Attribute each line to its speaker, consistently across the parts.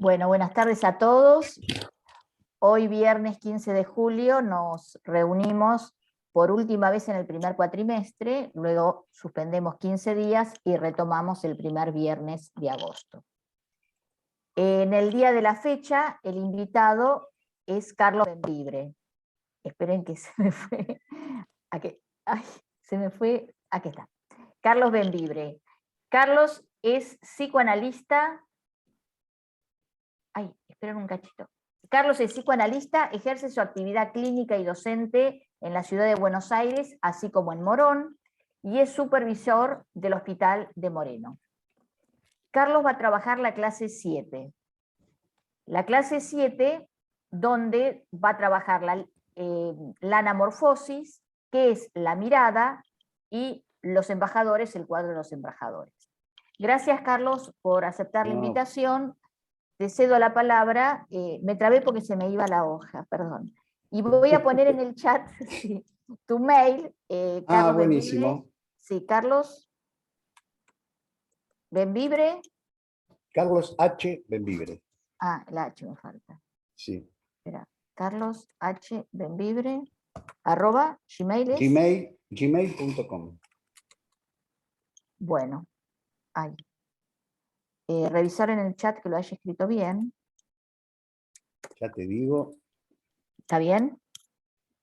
Speaker 1: Bueno, buenas tardes a todos. Hoy viernes 15 de julio nos reunimos por última vez en el primer cuatrimestre, luego suspendemos 15 días y retomamos el primer viernes de agosto. En el día de la fecha, el invitado es Carlos Bembibre. Esperen que se me fue. Aquí, ay, se me fue. Aquí está. Carlos Bembibre. Carlos es psicoanalista. Ay, esperen un cachito. Carlos es psicoanalista, ejerce su actividad clínica y docente en la ciudad de Buenos Aires, así como en Morón, y es supervisor del Hospital de Moreno. Carlos va a trabajar la clase 7. La clase 7, donde va a trabajar la anamorfosis, que es la mirada, y los embajadores, el cuadro de los embajadores. Gracias, Carlos, por aceptar la invitación. Te cedo la palabra, me trabé porque se me iba la hoja, perdón. Y voy a poner en el chat sí, tu mail, Carlos
Speaker 2: buenísimo.
Speaker 1: Bembibre. Sí, Carlos Bembibre.
Speaker 2: Carlos H. Bembibre.
Speaker 1: Ah, la H me falta.
Speaker 2: Sí.
Speaker 1: Espera, Carlos H. Bembibre, @ Gmail es.
Speaker 2: Gmail.com.
Speaker 1: Bueno, ahí. Revisar en el chat que lo haya escrito bien.
Speaker 2: Ya te digo.
Speaker 1: ¿Está bien?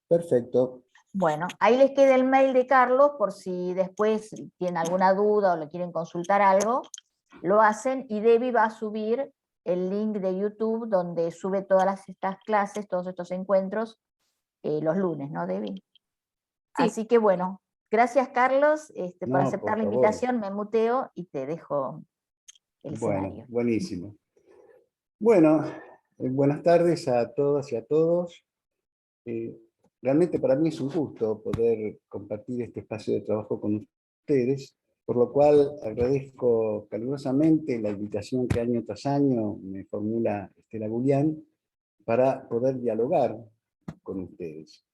Speaker 2: Perfecto.
Speaker 1: Bueno, ahí les queda el mail de Carlos por si después tienen alguna duda o le quieren consultar algo, lo hacen y Debbie va a subir el link de YouTube donde sube todas estas clases, todos estos encuentros, los lunes, ¿no, Debbie? Sí. Así que bueno, gracias Carlos por aceptar la invitación, me muteo y te dejo el escenario.
Speaker 2: Bueno, buenísimo. Bueno, buenas tardes a todas y a todos. Realmente para mí es un gusto poder compartir este espacio de trabajo con ustedes, por lo cual agradezco calurosamente la invitación que año tras año me formula Estela Bulián para poder dialogar con ustedes.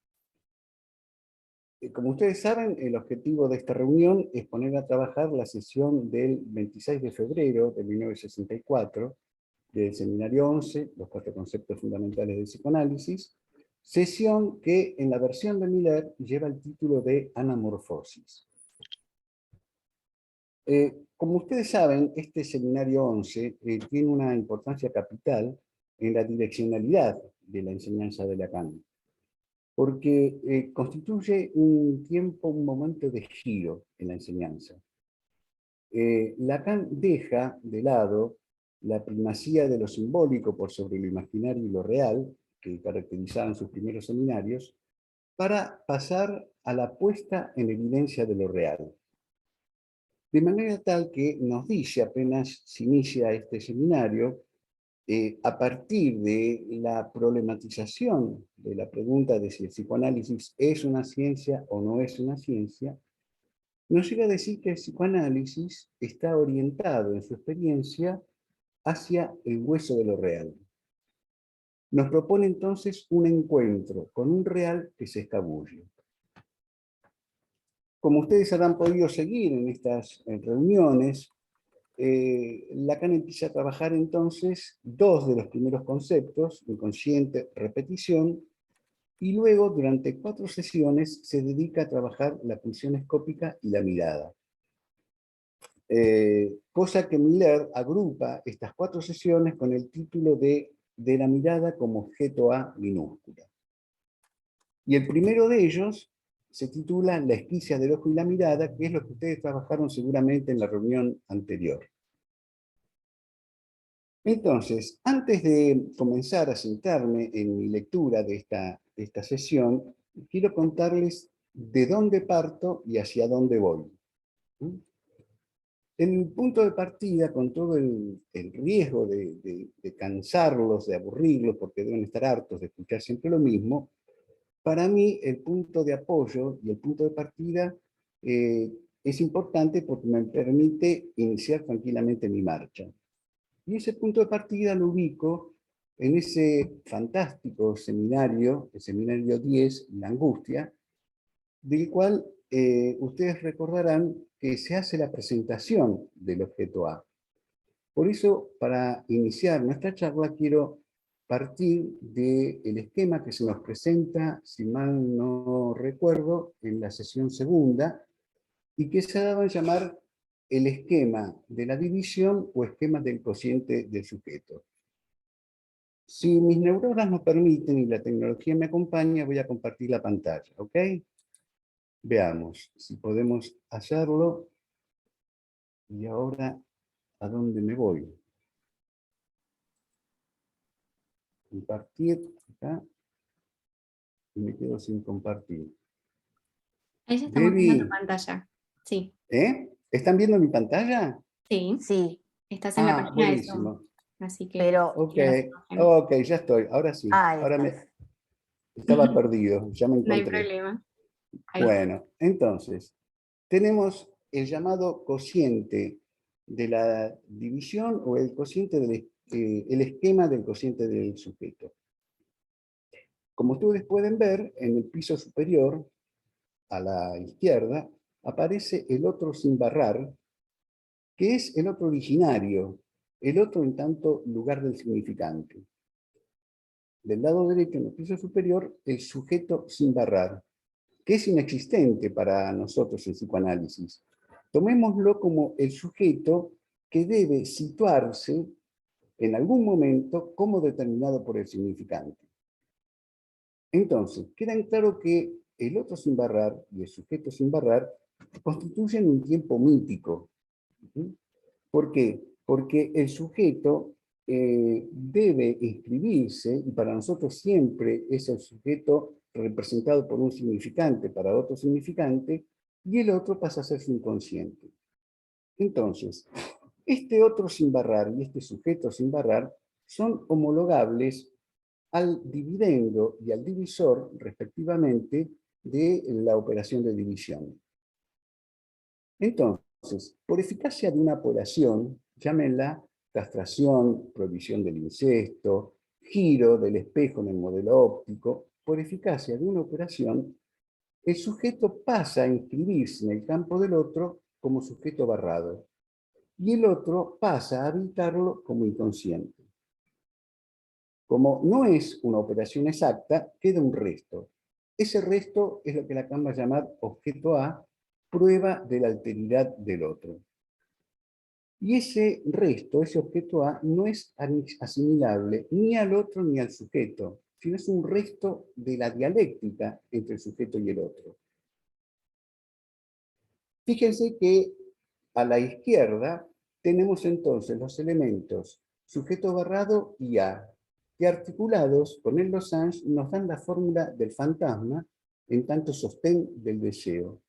Speaker 2: Como ustedes saben, el objetivo de esta reunión es poner a trabajar la sesión del 26 de febrero de 1964 del Seminario 11, los 4 conceptos fundamentales del psicoanálisis, sesión que en la versión de Miller lleva el título de Anamorfosis. Como ustedes saben, este Seminario 11 tiene una importancia capital en la direccionalidad de la enseñanza de Lacan, porque constituye un tiempo, un momento de giro en la enseñanza. Lacan deja de lado la primacía de lo simbólico por sobre lo imaginario y lo real, que caracterizaban sus primeros seminarios, para pasar a la puesta en evidencia de lo real. De manera tal que nos dice, apenas se inicia este seminario, a partir de la problematización de la pregunta de si el psicoanálisis es una ciencia o no es una ciencia, nos llega a decir que el psicoanálisis está orientado en su experiencia hacia el hueso de lo real. Nos propone entonces un encuentro con un real que se escabulle. Como ustedes habrán podido seguir en estas reuniones, Lacan empieza a trabajar entonces 2 de los primeros conceptos, inconsciente, repetición, y luego durante 4 sesiones se dedica a trabajar la pulsión escópica y la mirada. Cosa que Miller agrupa estas 4 sesiones con el título de la mirada como objeto A minúscula. Y el primero de ellos se titula La esquicia del ojo y la mirada, que es lo que ustedes trabajaron seguramente en la reunión anterior. Entonces, antes de comenzar a sentarme en mi lectura de esta sesión, quiero contarles de dónde parto y hacia dónde voy. En el punto de partida, con todo el riesgo de cansarlos, de aburrirlos, porque deben estar hartos de escuchar siempre lo mismo, para mí el punto de apoyo y el punto de partida es importante porque me permite iniciar tranquilamente mi marcha. Y ese punto de partida lo ubico en ese fantástico seminario, el seminario 10, La Angustia, del cual ustedes recordarán que se hace la presentación del objeto A. Por eso, para iniciar nuestra charla, quiero partir del esquema que se nos presenta, si mal no recuerdo, en la sesión segunda, y que se ha dado a llamar el esquema de la división o esquema del cociente del sujeto. Si mis neuronas me permiten y la tecnología me acompaña, voy a compartir la pantalla, ¿ok? Veamos si podemos hacerlo. Y ahora, ¿a dónde me voy? Compartir, acá, y me quedo sin compartir.
Speaker 3: Ahí ya estamos viendo tu
Speaker 2: Debbie,
Speaker 3: pantalla. Sí,
Speaker 2: ¿están viendo mi pantalla?
Speaker 3: sí.
Speaker 1: Sí,
Speaker 3: Estás en la página de Zoom.
Speaker 2: Buenísimo.
Speaker 3: Así que
Speaker 1: pero...
Speaker 2: Ok,
Speaker 3: ya las imagen.
Speaker 2: ok, ya estoy, ahora sí.
Speaker 1: Ahí
Speaker 2: Ahora
Speaker 1: estás.
Speaker 2: estaba perdido, ya me
Speaker 3: No hay
Speaker 2: encontré.
Speaker 3: problema. Ahí está.
Speaker 2: Bueno, entonces, tenemos el llamado cociente de la división o el cociente el esquema del cociente del sujeto. Como ustedes pueden ver, en el piso superior, a la izquierda, aparece el otro sin barrar, que es el otro originario, el otro en tanto lugar del significante. Del lado derecho, en el piso superior, el sujeto sin barrar, que es inexistente para nosotros en psicoanálisis. Tomémoslo como el sujeto que debe situarse en algún momento como determinado por el significante. Entonces, queda en claro que el otro sin barrar y el sujeto sin barrar constituyen un tiempo mítico. ¿Por qué? Porque el sujeto debe inscribirse, y para nosotros siempre es el sujeto representado por un significante para otro significante, y el otro pasa a ser su inconsciente. Entonces, este otro sin barrar y este sujeto sin barrar son homologables al dividendo y al divisor, respectivamente, de la operación de división. Entonces, por eficacia de una operación, llámenla castración, prohibición del incesto, giro del espejo en el modelo óptico, por eficacia de una operación, el sujeto pasa a inscribirse en el campo del otro como sujeto barrado, y el otro pasa a habitarlo como inconsciente. Como no es una operación exacta, queda un resto. Ese resto es lo que Lacan va a llamar objeto A, prueba de la alteridad del otro. Y ese resto, ese objeto A, no es asimilable ni al otro ni al sujeto, sino es un resto de la dialéctica entre el sujeto y el otro. Fíjense que a la izquierda tenemos entonces los elementos sujeto barrado y A, que articulados con el losange nos dan la fórmula del fantasma en tanto sostén del deseo.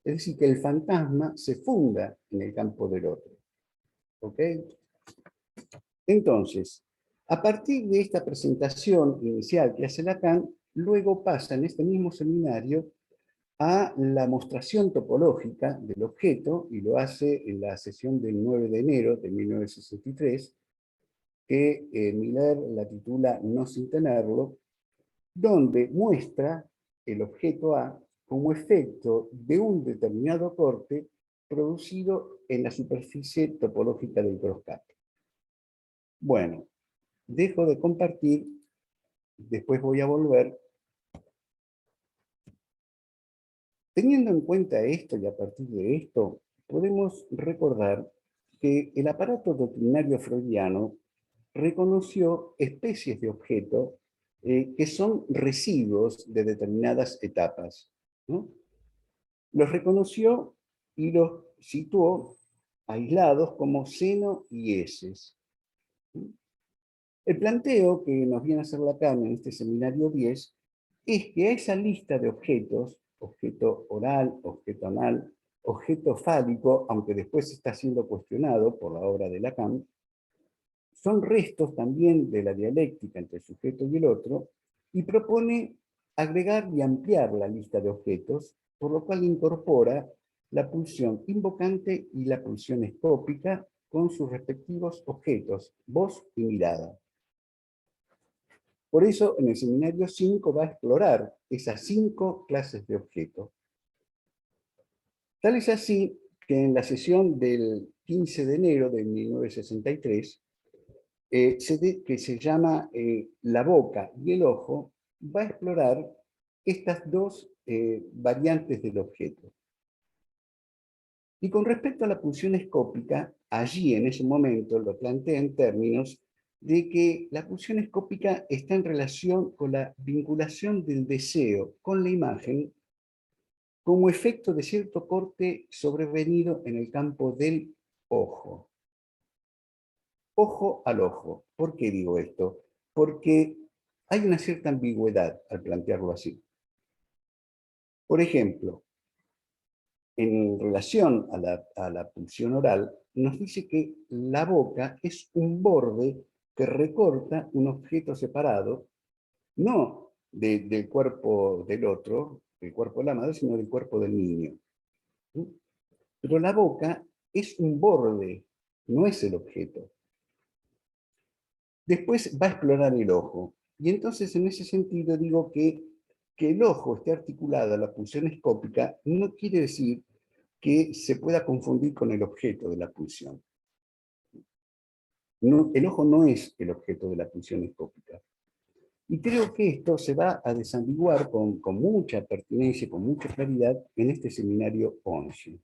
Speaker 2: Es decir, que el fantasma se funda en el campo del otro. ¿Ok? Entonces, a partir de esta presentación inicial que hace Lacan, luego pasa en este mismo seminario a la mostración topológica del objeto, y lo hace en la sesión del 9 de enero de 1963, que Miller la titula No sin tenerlo, donde muestra el objeto A como efecto de un determinado corte producido en la superficie topológica del crosscut. Bueno, dejo de compartir, después voy a volver. Teniendo en cuenta esto y a partir de esto, podemos recordar que el aparato doctrinario freudiano reconoció especies de objeto que son residuos de determinadas etapas, ¿no? Los reconoció y los situó aislados como seno y heces. El planteo que nos viene a hacer Lacan en este seminario 10 es que a esa lista de objetos, objeto oral, objeto anal, objeto fálico, aunque después está siendo cuestionado por la obra de Lacan, son restos también de la dialéctica entre el sujeto y el otro, y propone agregar y ampliar la lista de objetos, por lo cual incorpora la pulsión invocante y la pulsión escópica con sus respectivos objetos, voz y mirada. Por eso, en el seminario 5 va a explorar esas 5 clases de objetos. Tal es así que en la sesión del 15 de enero de 1963, que se llama La boca y el ojo, va a explorar estas dos variantes del objeto. Y con respecto a la pulsión escópica, allí en ese momento lo plantea en términos de que la pulsión escópica está en relación con la vinculación del deseo con la imagen como efecto de cierto corte sobrevenido en el campo del ojo. Ojo al ojo. ¿Por qué digo esto? Porque hay una cierta ambigüedad al plantearlo así. Por ejemplo, en relación a la pulsión oral, nos dice que la boca es un borde que recorta un objeto separado, no del cuerpo del otro, del cuerpo de la madre, sino del cuerpo del niño. Pero la boca es un borde, no es el objeto. Después va a explorar el ojo. Y entonces, en ese sentido, digo que el ojo esté articulado a la pulsión escópica no quiere decir que se pueda confundir con el objeto de la pulsión. No, el ojo no es el objeto de la pulsión escópica. Y creo que esto se va a desambiguar con mucha pertinencia, con mucha claridad en este seminario 11.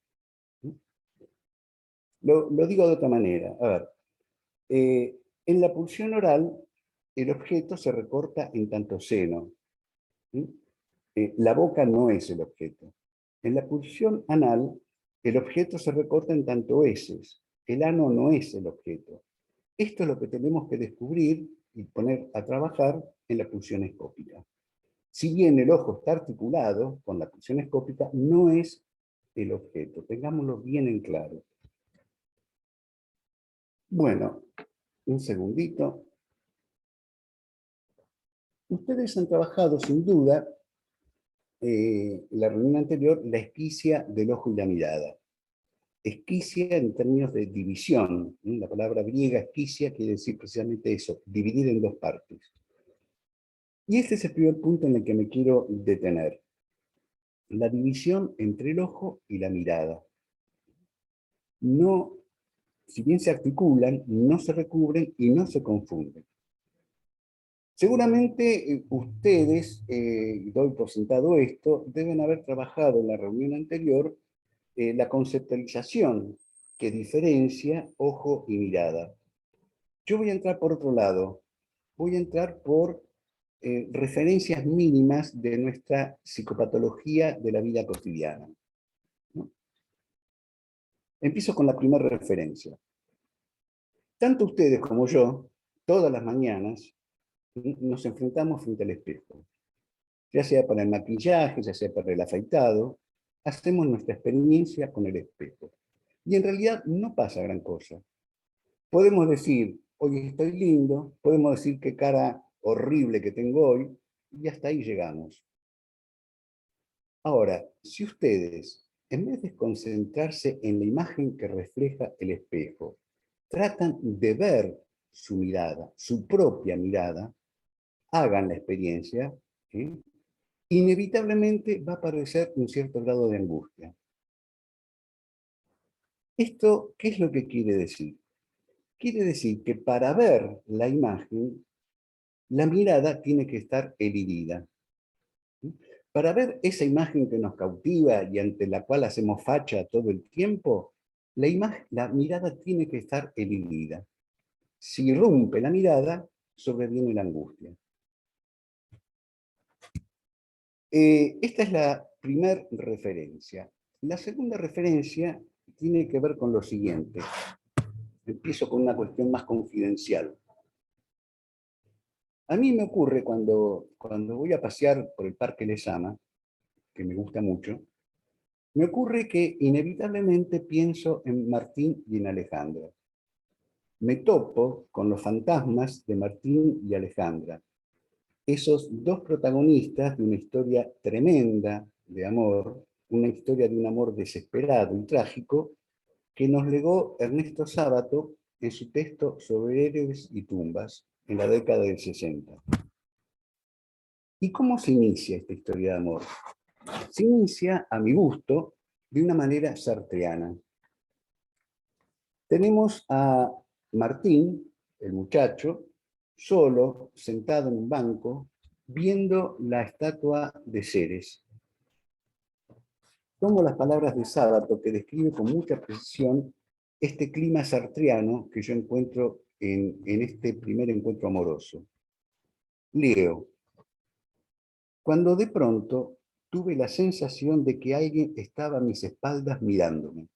Speaker 2: Lo digo de otra manera. A ver, en la pulsión oral, el objeto se recorta en tanto seno. La boca no es el objeto. En la pulsión anal, el objeto se recorta en tanto heces. El ano no es el objeto. Esto es lo que tenemos que descubrir y poner a trabajar en la pulsión escópica. Si bien el ojo está articulado con la pulsión escópica, no es el objeto. Tengámoslo bien en claro. Bueno, un segundito. Ustedes han trabajado sin duda la reunión anterior, la esquicia del ojo y la mirada. Esquicia en términos de división. La palabra griega esquicia quiere decir precisamente eso, dividir en dos partes. Y este es el primer punto en el que me quiero detener. La división entre el ojo y la mirada. No, si bien se articulan, no se recubren y no se confunden. Seguramente ustedes, doy por sentado esto, deben haber trabajado en la reunión anterior la conceptualización que diferencia ojo y mirada. Yo voy a entrar por otro lado. Voy a entrar por referencias mínimas de nuestra psicopatología de la vida cotidiana. ¿No? Empiezo con la primera referencia. Tanto ustedes como yo, todas las mañanas, nos enfrentamos frente al espejo. Ya sea para el maquillaje, ya sea para el afeitado, hacemos nuestra experiencia con el espejo. Y en realidad no pasa gran cosa. Podemos decir, hoy estoy lindo, podemos decir qué cara horrible que tengo hoy, y hasta ahí llegamos. Ahora, si ustedes, en vez de concentrarse en la imagen que refleja el espejo, tratan de ver su mirada, su propia mirada, hagan la experiencia, ¿sí? Inevitablemente va a aparecer un cierto grado de angustia. ¿Esto qué es lo que quiere decir? Quiere decir que para ver la imagen, la mirada tiene que estar elidida. Para ver esa imagen que nos cautiva y ante la cual hacemos facha todo el tiempo, la mirada tiene que estar elidida. Si irrumpe la mirada, sobreviene la angustia. Esta es la primera referencia. La segunda referencia tiene que ver con lo siguiente. Empiezo con una cuestión más confidencial. A mí me ocurre cuando voy a pasear por el Parque Lezama, que me gusta mucho, me ocurre que inevitablemente pienso en Martín y en Alejandra. Me topo con los fantasmas de Martín y Alejandra, esos dos protagonistas de una historia tremenda de amor, una historia de un amor desesperado y trágico, que nos legó Ernesto Sábato en su texto sobre héroes y tumbas en la década del 60. ¿Y cómo se inicia esta historia de amor? Se inicia, a mi gusto, de una manera sartreana. Tenemos a Martín, el muchacho, solo, sentado en un banco, viendo la estatua de Ceres. Tomo las palabras de Sábato, que describe con mucha precisión este clima sartreano que yo encuentro en este primer encuentro amoroso. Leo: cuando de pronto tuve la sensación de que alguien estaba a mis espaldas mirándome.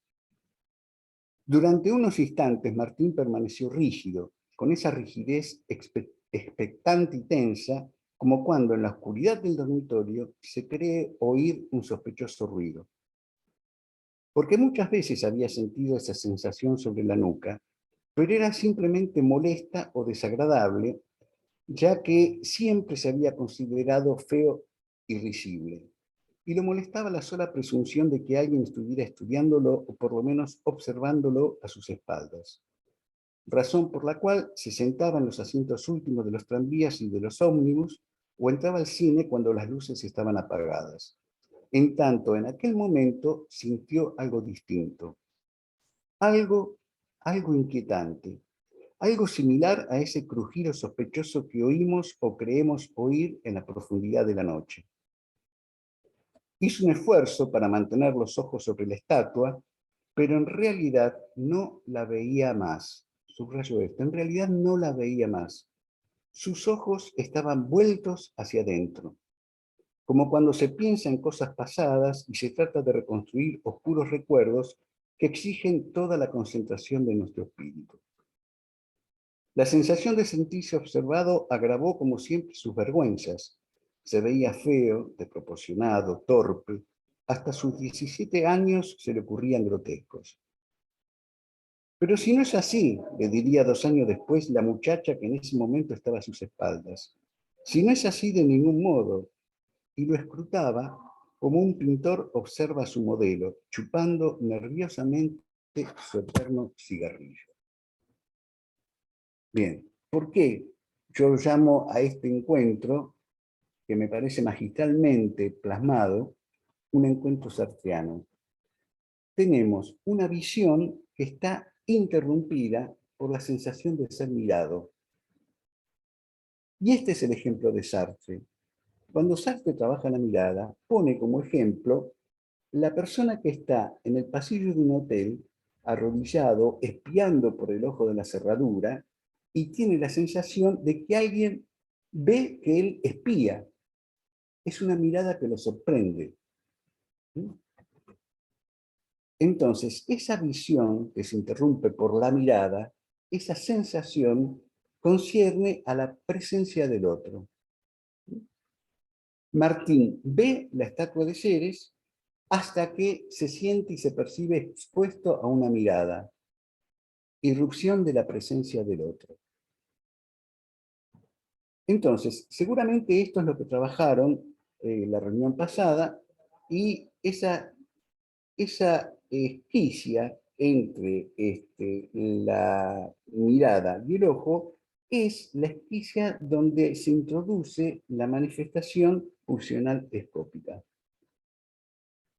Speaker 2: Durante unos instantes Martín permaneció rígido, con esa rigidez expectante y tensa, como cuando en la oscuridad del dormitorio se cree oír un sospechoso ruido. Porque muchas veces había sentido esa sensación sobre la nuca, pero era simplemente molesta o desagradable, ya que siempre se había considerado feo y risible, y lo molestaba la sola presunción de que alguien estuviera estudiándolo o por lo menos observándolo a sus espaldas. Razón por la cual se sentaba en los asientos últimos de los tranvías y de los ómnibus, o entraba al cine cuando las luces estaban apagadas. En tanto, en aquel momento sintió algo distinto, algo inquietante, algo similar a ese crujido sospechoso que oímos o creemos oír en la profundidad de la noche. Hizo un esfuerzo para mantener los ojos sobre la estatua, pero en realidad no la veía más. Subrayo esto, en realidad no la veía más. Sus ojos estaban vueltos hacia adentro, como cuando se piensa en cosas pasadas y se trata de reconstruir oscuros recuerdos que exigen toda la concentración de nuestro espíritu. La sensación de sentirse observado agravó como siempre sus vergüenzas. Se veía feo, desproporcionado, torpe. Hasta sus 17 años se le ocurrían grotescos. Pero si no es así, le diría 2 años después la muchacha que en ese momento estaba a sus espaldas. Si no es así de ningún modo, y lo escrutaba como un pintor observa a su modelo, chupando nerviosamente su eterno cigarrillo. Bien, ¿por qué yo llamo a este encuentro, que me parece magistralmente plasmado, un encuentro sartreano? Tenemos una visión que está interrumpida por la sensación de ser mirado. Y este es el ejemplo de Sartre. Cuando Sartre trabaja la mirada, pone como ejemplo la persona que está en el pasillo de un hotel, arrodillado, espiando por el ojo de la cerradura, y tiene la sensación de que alguien ve que él espía. Es una mirada que lo sorprende. Entonces, esa visión que se interrumpe por la mirada, esa sensación concierne a la presencia del otro. Martín ve la estatua de Ceres hasta que se siente y se percibe expuesto a una mirada. Irrupción de la presencia del otro. Entonces, seguramente esto es lo que trabajaron la reunión pasada, y esa esquicia entre la mirada y el ojo es la esquicia donde se introduce la manifestación pulsional escópica,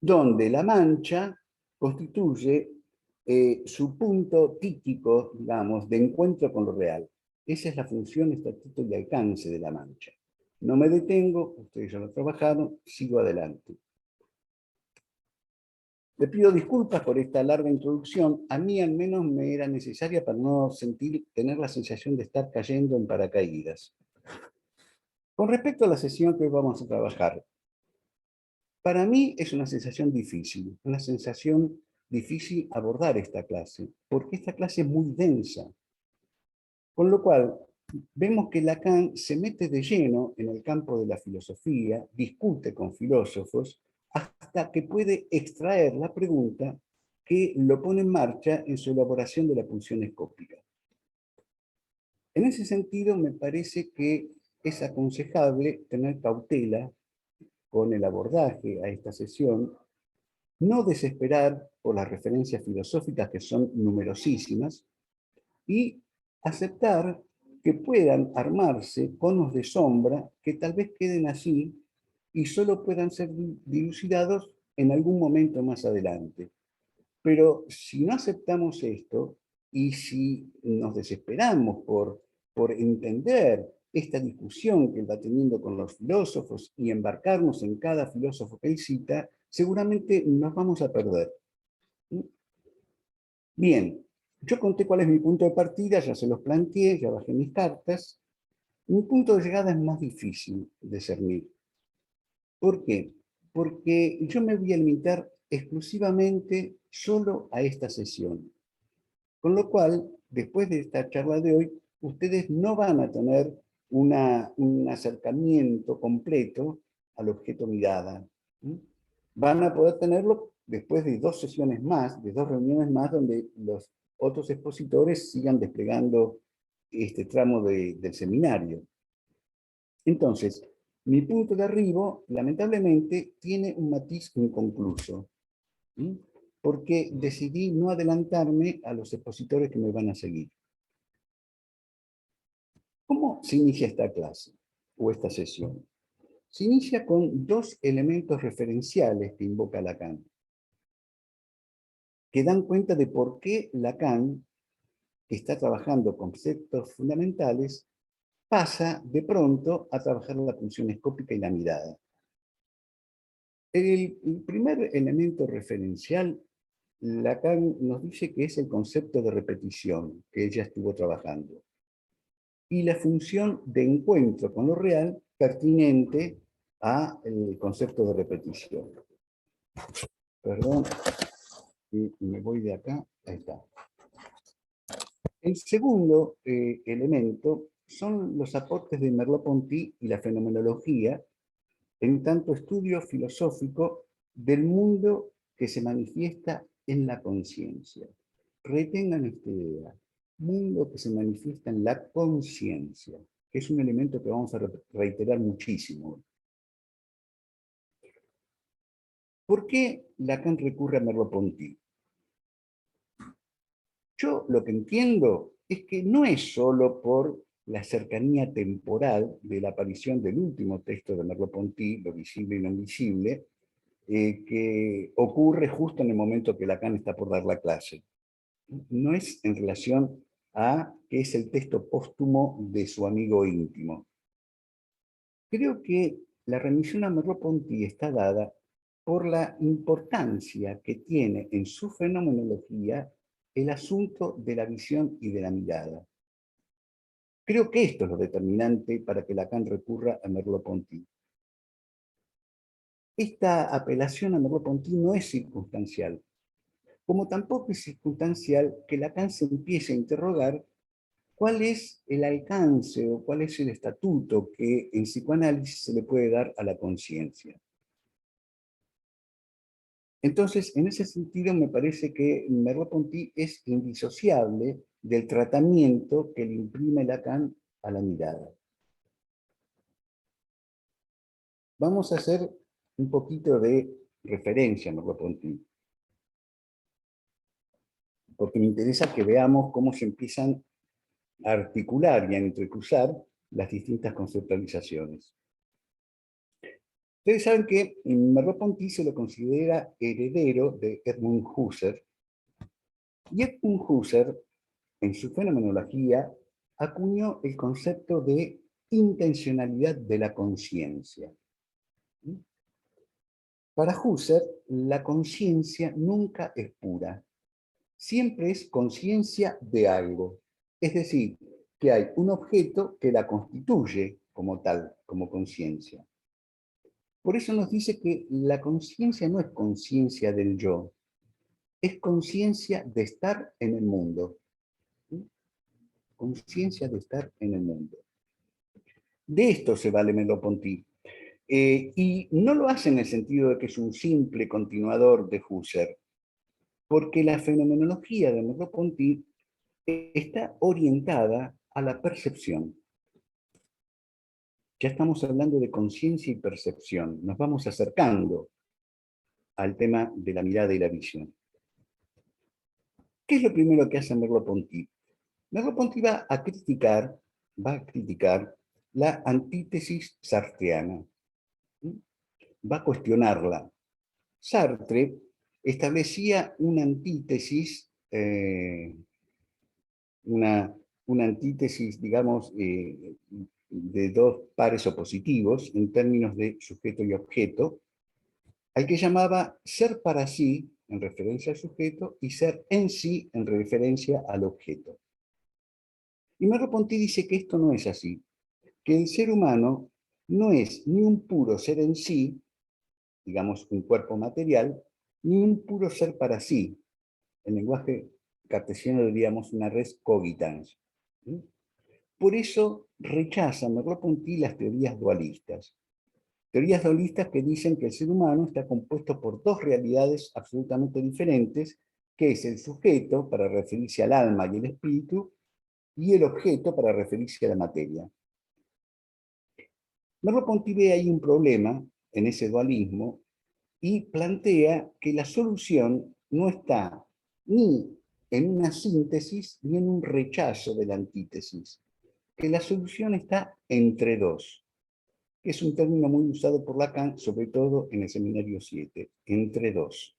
Speaker 2: donde la mancha constituye su punto típico, digamos, de encuentro con lo real. Esa es la función, estatuto y alcance de la mancha. No me detengo, ustedes ya lo han trabajado, sigo adelante. Le pido disculpas por esta larga introducción, a mí al menos me era necesaria para no tener la sensación de estar cayendo en paracaídas. Con respecto a la sesión que hoy vamos a trabajar, para mí es una sensación difícil abordar esta clase, porque esta clase es muy densa. Con lo cual, vemos que Lacan se mete de lleno en el campo de la filosofía, discute con filósofos, hasta que puede extraer la pregunta que lo pone en marcha en su elaboración de la pulsión escópica. En ese sentido, me parece que es aconsejable tener cautela con el abordaje a esta sesión, no desesperar por las referencias filosóficas que son numerosísimas, y aceptar que puedan armarse conos de sombra que tal vez queden así y solo puedan ser dilucidados en algún momento más adelante. Pero si no aceptamos esto, y si nos desesperamos por entender esta discusión que él va teniendo con los filósofos y embarcarnos en cada filósofo que él cita, seguramente nos vamos a perder. Bien, yo conté cuál es mi punto de partida, ya se los planteé, ya bajé mis cartas. Mi punto de llegada es más difícil de discernir. ¿Por qué? Porque yo me voy a limitar exclusivamente solo a esta sesión. Con lo cual, después de esta charla de hoy, ustedes no van a tener un acercamiento completo al objeto mirada. Van a poder tenerlo después de 2 sesiones más, de 2 reuniones más, donde los otros expositores sigan desplegando este tramo del seminario. Entonces, mi punto de arribo, lamentablemente, tiene un matiz inconcluso, porque decidí no adelantarme a los expositores que me van a seguir. ¿Cómo se inicia esta clase o esta sesión? Se inicia con 2 elementos referenciales que invoca Lacan, que dan cuenta de por qué Lacan, que está trabajando conceptos fundamentales, pasa de pronto a trabajar la función escópica y la mirada. El primer elemento referencial, Lacan nos dice que es el concepto de repetición, que ella estuvo trabajando, y la función de encuentro con lo real pertinente al concepto de repetición. Perdón, y me voy de acá, ahí está. El segundo elemento son los aportes de Merleau-Ponty y la fenomenología en tanto estudio filosófico del mundo que se manifiesta en la conciencia. Retengan esta idea, mundo que se manifiesta en la conciencia, que es un elemento que vamos a reiterar muchísimo. ¿Por qué Lacan recurre a Merleau-Ponty? Yo lo que entiendo es que no es solo por la cercanía temporal de la aparición del último texto de Merleau-Ponty, Lo visible y lo invisible, que ocurre justo en el momento que Lacan está por dar la clase. No es en relación a que es el texto póstumo de su amigo íntimo. Creo que la remisión a Merleau-Ponty está dada por la importancia que tiene en su fenomenología el asunto de la visión y de la mirada. Creo que esto es lo determinante para que Lacan recurra a Merleau-Ponty. Esta apelación a Merleau-Ponty no es circunstancial, como tampoco es circunstancial que Lacan se empiece a interrogar cuál es el alcance o cuál es el estatuto que en psicoanálisis se le puede dar a la conciencia. Entonces, en ese sentido, me parece que Merleau-Ponty es indisociable del tratamiento que le imprime Lacan a la mirada. Vamos a hacer un poquito de referencia a Merleau-Ponty, porque me interesa que veamos cómo se empiezan a articular y a entrecruzar las distintas conceptualizaciones. Ustedes saben que Merleau-Ponty se lo considera heredero de Edmund Husserl, y Edmund Husserl, en su fenomenología, acuñó el concepto de intencionalidad de la conciencia. Para Husserl, la conciencia nunca es pura, siempre es conciencia de algo, es decir, que hay un objeto que la constituye como tal, como conciencia. Por eso nos dice que la conciencia no es conciencia del yo, es conciencia de estar en el mundo. Conciencia de estar en el mundo. De esto se vale Merleau-Ponty. Y no lo hace en el sentido de que es un simple continuador de Husserl, porque la fenomenología de Merleau-Ponty está orientada a la percepción. Ya estamos hablando de conciencia y percepción. Nos vamos acercando al tema de la mirada y la visión. ¿Qué es lo primero que hace Merleau-Ponty? Merleau-Ponty va a criticar la antítesis sartreana. Va a cuestionarla. Sartre establecía una antítesis una antítesis, digamos, de dos pares opositivos en términos de sujeto y objeto, al que llamaba ser para sí, en referencia al sujeto, y ser en sí, en referencia al objeto. Y Merleau-Ponty dice que esto no es así, que el ser humano no es ni un puro ser en sí, digamos un cuerpo material, ni un puro ser para sí. En lenguaje cartesiano diríamos una res cogitans. Por eso rechaza Merleau-Ponty las teorías dualistas. Teorías dualistas que dicen que el ser humano está compuesto por dos realidades absolutamente diferentes, que es el sujeto, para referirse al alma y el espíritu, y el objeto, para referirse a la materia. Merleau-Ponty ve ahí un problema en ese dualismo y plantea que la solución no está ni en una síntesis ni en un rechazo de la antítesis, que la solución está entre dos, que es un término muy usado por Lacan, sobre todo en el Seminario 7, entre dos.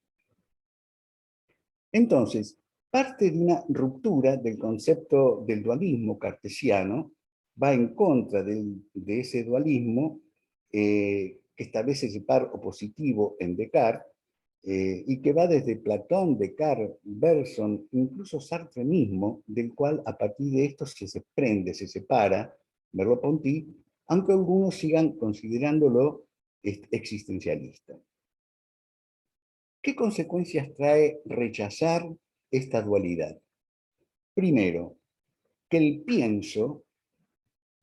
Speaker 2: Entonces, parte de una ruptura del concepto del dualismo cartesiano va en contra de ese dualismo que establece ese par opositivo en Descartes, y que va desde Platón, Descartes, Bergson, incluso Sartre mismo, del cual a partir de esto se desprende, se separa Merleau-Ponty, aunque algunos sigan considerándolo existencialista. ¿Qué consecuencias trae rechazar esta dualidad? Primero, que el pienso,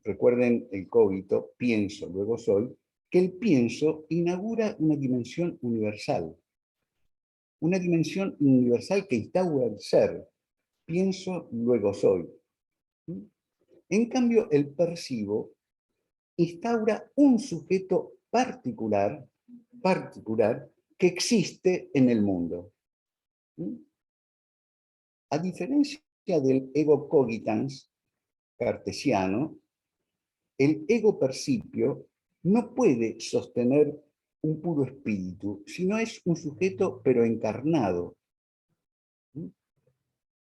Speaker 2: recuerden el cogito, pienso, luego soy, que el pienso inaugura una dimensión universal que instaura el ser, pienso, luego soy. En cambio, el percibo instaura un sujeto particular que existe en el mundo. A diferencia del ego cogitans cartesiano, el ego percipio no puede sostener un puro espíritu, sino es un sujeto pero encarnado.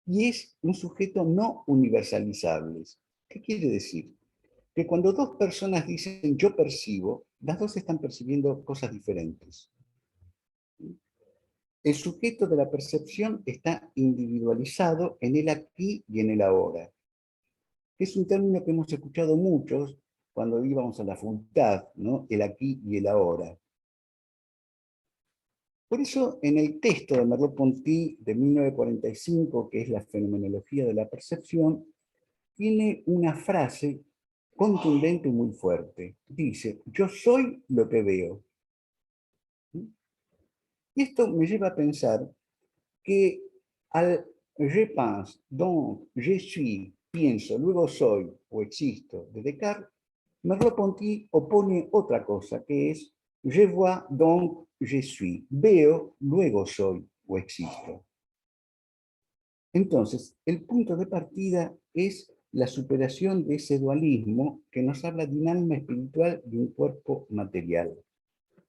Speaker 2: Y es un sujeto no universalizable. ¿Qué quiere decir? Que cuando dos personas dicen yo percibo, las dos están percibiendo cosas diferentes. El sujeto de la percepción está individualizado en el aquí y en el ahora. Es un término que hemos escuchado muchos cuando íbamos a la facultad, ¿no? El aquí y el ahora. Por eso, en el texto de Merleau-Ponty de 1945, que es la fenomenología de la percepción, tiene una frase contundente y muy fuerte. Dice, yo soy lo que veo. Y esto me lleva a pensar que al je pense, donc je suis, pienso, luego soy o existo, de Descartes, Merleau-Ponty opone otra cosa, que es je vois, donc je suis, veo, luego soy o existo. Entonces, el punto de partida es la superación de ese dualismo que nos habla de un alma espiritual y un cuerpo material.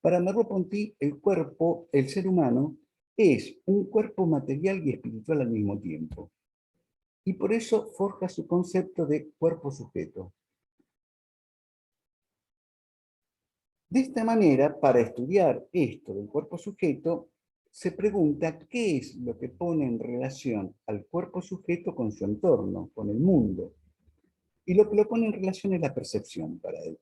Speaker 2: Para Merleau-Ponty, el cuerpo, el ser humano, es un cuerpo material y espiritual al mismo tiempo. Y por eso forja su concepto de cuerpo sujeto. De esta manera, para estudiar esto del cuerpo sujeto, se pregunta qué es lo que pone en relación al cuerpo sujeto con su entorno, con el mundo. Y lo que lo pone en relación es la percepción para él.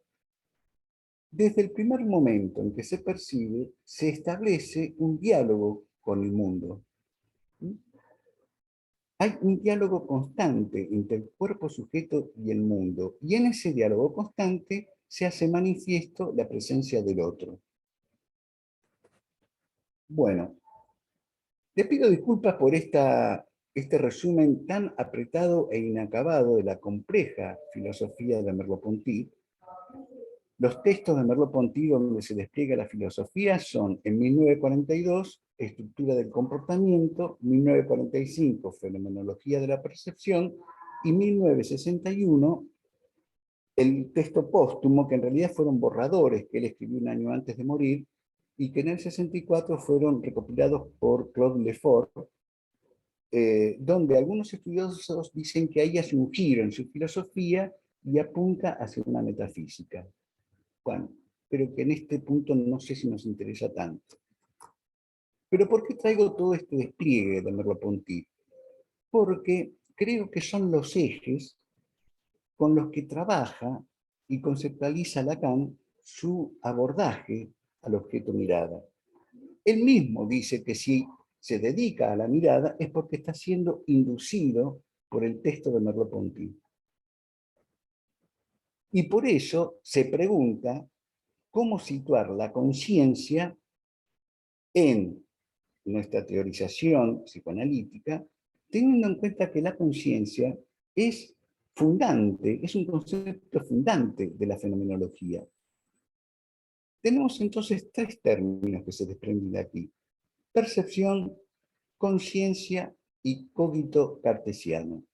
Speaker 2: Desde el primer momento en que se percibe, se establece un diálogo con el mundo. Hay un diálogo constante entre el cuerpo sujeto y el mundo, y en ese diálogo constante se hace manifiesto la presencia del otro. Bueno, les pido disculpas por este resumen tan apretado e inacabado de la compleja filosofía de Merleau-Ponty. Los textos de Merleau-Ponty donde se despliega la filosofía son en 1942, Estructura del comportamiento, 1945, Fenomenología de la percepción, y 1961, el texto póstumo, que en realidad fueron borradores que él escribió un año antes de morir, y que en el 64 fueron recopilados por Claude Lefort, donde algunos estudiosos dicen que ahí hace un giro en su filosofía y apunta hacia una metafísica. Bueno, pero que en este punto no sé si nos interesa tanto. Pero ¿por qué traigo todo este despliegue de Merleau-Ponty? Porque creo que son los ejes con los que trabaja y conceptualiza Lacan su abordaje al objeto mirada. Él mismo dice que si se dedica a la mirada es porque está siendo inducido por el texto de Merleau-Ponty. Y por eso se pregunta cómo situar la conciencia en nuestra teorización psicoanalítica, teniendo en cuenta que la conciencia es fundante, es un concepto fundante de la fenomenología. Tenemos entonces tres términos que se desprenden de aquí: percepción, conciencia y cogito cartesiano.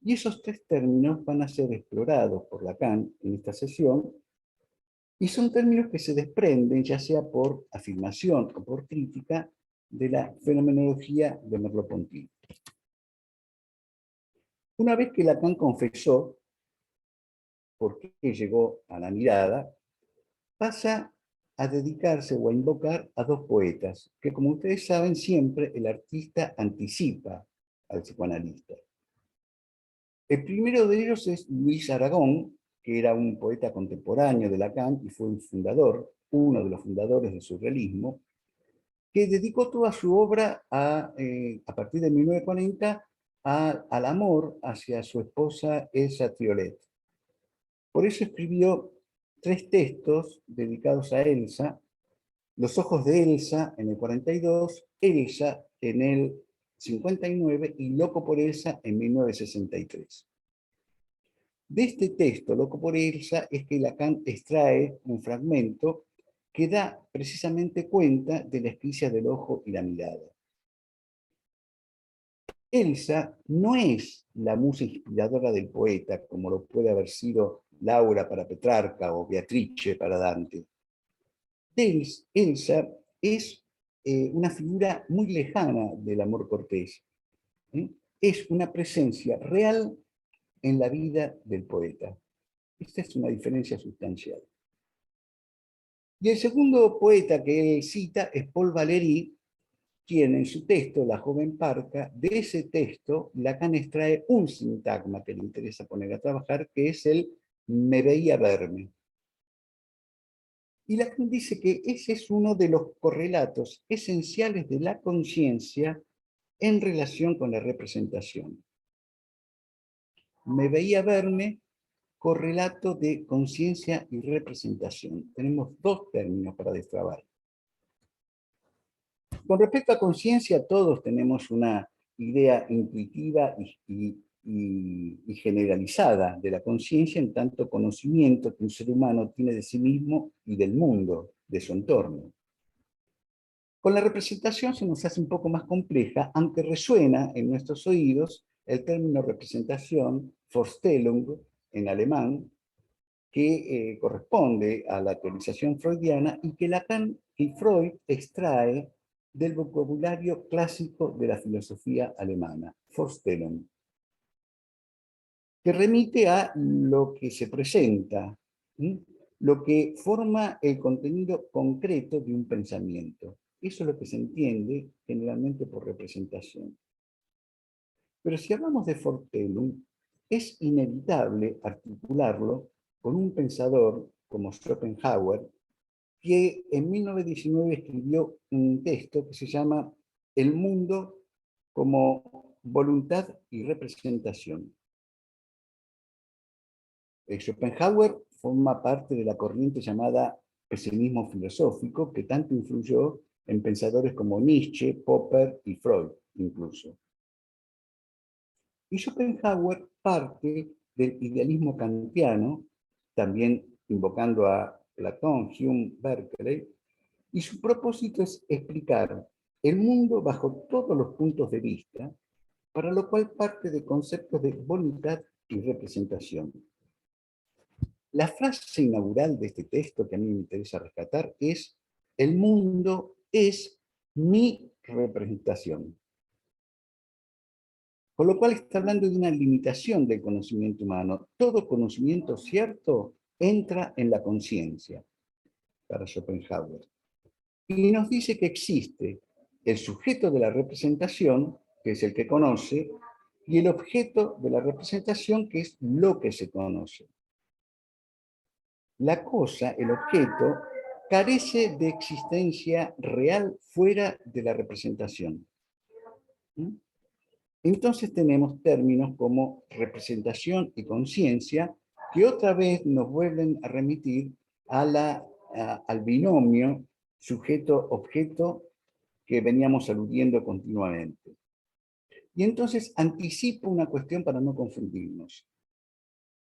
Speaker 2: Y esos tres términos van a ser explorados por Lacan en esta sesión, y son términos que se desprenden, ya sea por afirmación o por crítica, de la fenomenología de Merleau-Ponty. Una vez que Lacan confesó por qué llegó a la mirada, pasa a dedicarse o a invocar a dos poetas, que como ustedes saben siempre el artista anticipa al psicoanalista. El primero de ellos es Luis Aragón, que era un poeta contemporáneo de Lacan y fue un fundador, uno de los fundadores del surrealismo, que dedicó toda su obra a partir de 1940 al amor hacia su esposa Elsa Triolet. Por eso escribió tres textos dedicados a Elsa: Los ojos de Elsa en el 42, Elsa en el 59 y Loco por Elsa en 1963. De este texto, Loco por Elsa, es que Lacan extrae un fragmento que da precisamente cuenta de la escricia del ojo y la mirada. Elsa no es la musa inspiradora del poeta, como lo puede haber sido Laura para Petrarca o Beatrice para Dante. Elsa es una figura muy lejana del amor cortés. Es una presencia real en la vida del poeta. Esta es una diferencia sustancial. Y el segundo poeta que él cita es Paul Valéry, quien en su texto, La joven parca, de ese texto Lacan extrae un sintagma que le interesa poner a trabajar, que es el me veía verme. Y Lacan dice que ese es uno de los correlatos esenciales de la conciencia en relación con la representación. Me veía verme, correlato de conciencia y representación. Tenemos dos términos para destrabar. Con respecto a conciencia, todos tenemos una idea intuitiva y generalizada de la conciencia en tanto conocimiento que un ser humano tiene de sí mismo y del mundo, de su entorno. Con la representación se nos hace un poco más compleja, aunque resuena en nuestros oídos el término representación, Vorstellung, en alemán, que corresponde a la teorización freudiana y que Lacan y Freud extrae del vocabulario clásico de la filosofía alemana, Vorstellung, que remite a lo que se presenta, lo que forma el contenido concreto de un pensamiento. Eso es lo que se entiende generalmente por representación. Pero si hablamos de Vorstellung, es inevitable articularlo con un pensador como Schopenhauer, que en 1919 escribió un texto que se llama El mundo como voluntad y representación. Schopenhauer forma parte de la corriente llamada pesimismo filosófico, que tanto influyó en pensadores como Nietzsche, Popper y Freud incluso. Y Schopenhauer parte del idealismo kantiano, también invocando a Platón, Hume, Berkeley, y su propósito es explicar el mundo bajo todos los puntos de vista, para lo cual parte de conceptos de voluntad y representación. La frase inaugural de este texto que a mí me interesa rescatar es: el mundo es mi representación. Con lo cual está hablando de una limitación del conocimiento humano. Todo conocimiento cierto entra en la conciencia, para Schopenhauer. Y nos dice que existe el sujeto de la representación, que es el que conoce, y el objeto de la representación, que es lo que se conoce. La cosa, el objeto, carece de existencia real fuera de la representación. Entonces tenemos términos como representación y conciencia, que otra vez nos vuelven a remitir al binomio sujeto-objeto que veníamos aludiendo continuamente. Y entonces anticipo una cuestión para no confundirnos.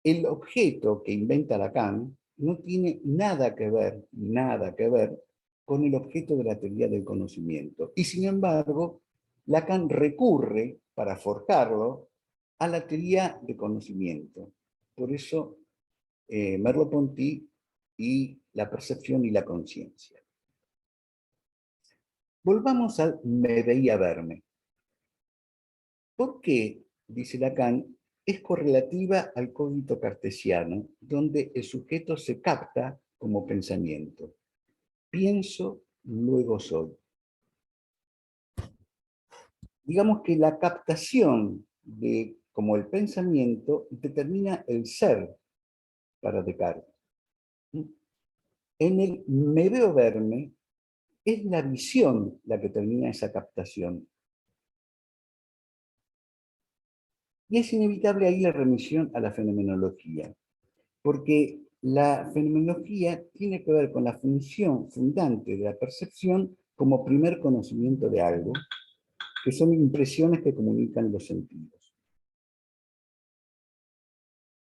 Speaker 2: El objeto que inventa Lacan no tiene nada que ver con el objeto de la teoría del conocimiento. Y sin embargo, Lacan recurre, para forjarlo, a la teoría de conocimiento. Por eso, Merleau-Ponty y la percepción y la conciencia. Volvamos al me veía verme. ¿Por qué, dice Lacan, es correlativa al cogito cartesiano, donde el sujeto se capta como pensamiento? Pienso, luego soy. Digamos que la captación como el pensamiento determina el ser para Descartes. En el me veo verme es la visión la que termina esa captación. Y es inevitable ahí la remisión a la fenomenología, porque la fenomenología tiene que ver con la función fundante de la percepción como primer conocimiento de algo, que son impresiones que comunican los sentidos.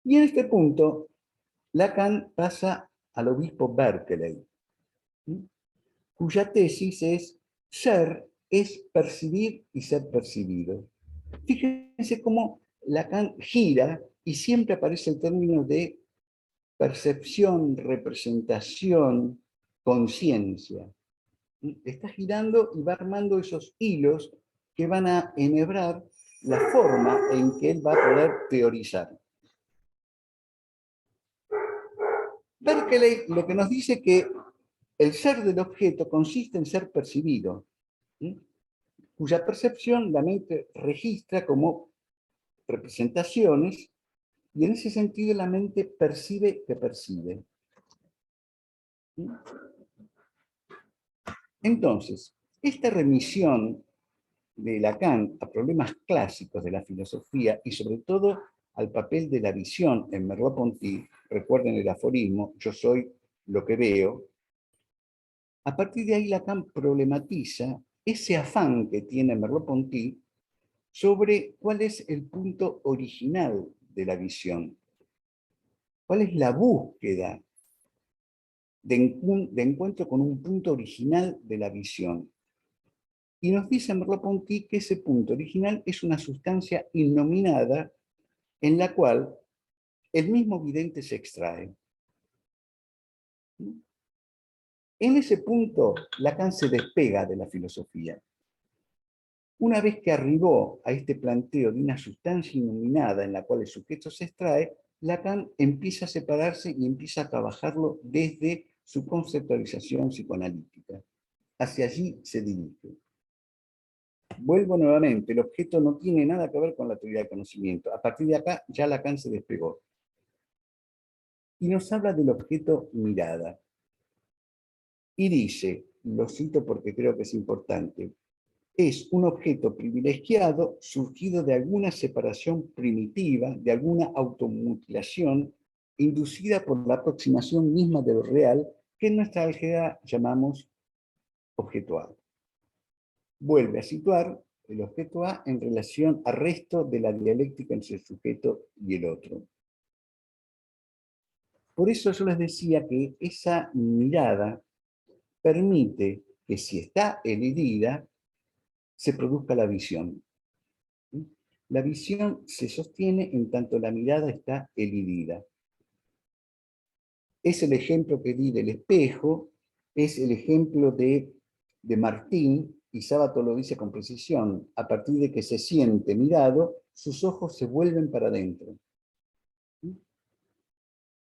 Speaker 2: Y en este punto, Lacan pasa al obispo Berkeley, cuya tesis es ser es percibir y ser percibido. Fíjense cómo Lacan gira y siempre aparece el término de percepción, representación, conciencia. Está girando y va armando esos hilos que van a enhebrar la forma en que él va a poder teorizar. Berkeley lo que nos dice que el ser del objeto consiste en ser percibido, cuya percepción la mente registra como representaciones, y en ese sentido la mente percibe que percibe. Entonces, esta remisión de Lacan a problemas clásicos de la filosofía y sobre todo al papel de la visión en Merleau-Ponty, recuerden el aforismo, yo soy lo que veo, a partir de ahí Lacan problematiza ese afán que tiene Merleau-Ponty sobre cuál es el punto original de la visión, cuál es la búsqueda de encuentro con un punto original de la visión. Y nos dice Merleau-Ponty que ese punto original es una sustancia innominada en la cual el mismo vidente se extrae. En ese punto, Lacan se despega de la filosofía. Una vez que arribó a este planteo de una sustancia innominada en la cual el sujeto se extrae, Lacan empieza a separarse y empieza a trabajarlo desde su conceptualización psicoanalítica. Hacia allí se dirige. Vuelvo nuevamente, el objeto no tiene nada que ver con la teoría del conocimiento. A partir de acá ya Lacan se despegó. Y nos habla del objeto mirada. Y dice, lo cito porque creo que es importante, es un objeto privilegiado surgido de alguna separación primitiva, de alguna automutilación inducida por la aproximación misma de lo real, que en nuestra álgebra llamamos objeto A. Vuelve a situar el objeto A en relación al resto de la dialéctica entre el sujeto y el otro. Por eso yo les decía que esa mirada permite que si está elidida, se produzca la visión. La visión se sostiene en tanto la mirada está elidida. Es el ejemplo que di del espejo, es el ejemplo de Martín, y Sábato lo dice con precisión, a partir de que se siente mirado, sus ojos se vuelven para adentro.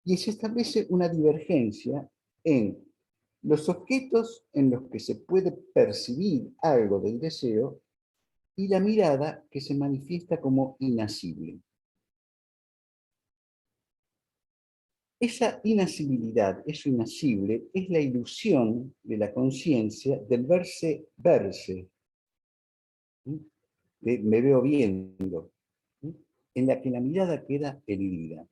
Speaker 2: Y se establece una divergencia en los objetos en los que se puede percibir algo del deseo y la mirada que se manifiesta como inasible. Esa inasibilidad, eso inasible, es la ilusión de la conciencia del verse, de me veo viendo, en la que la mirada queda eludida.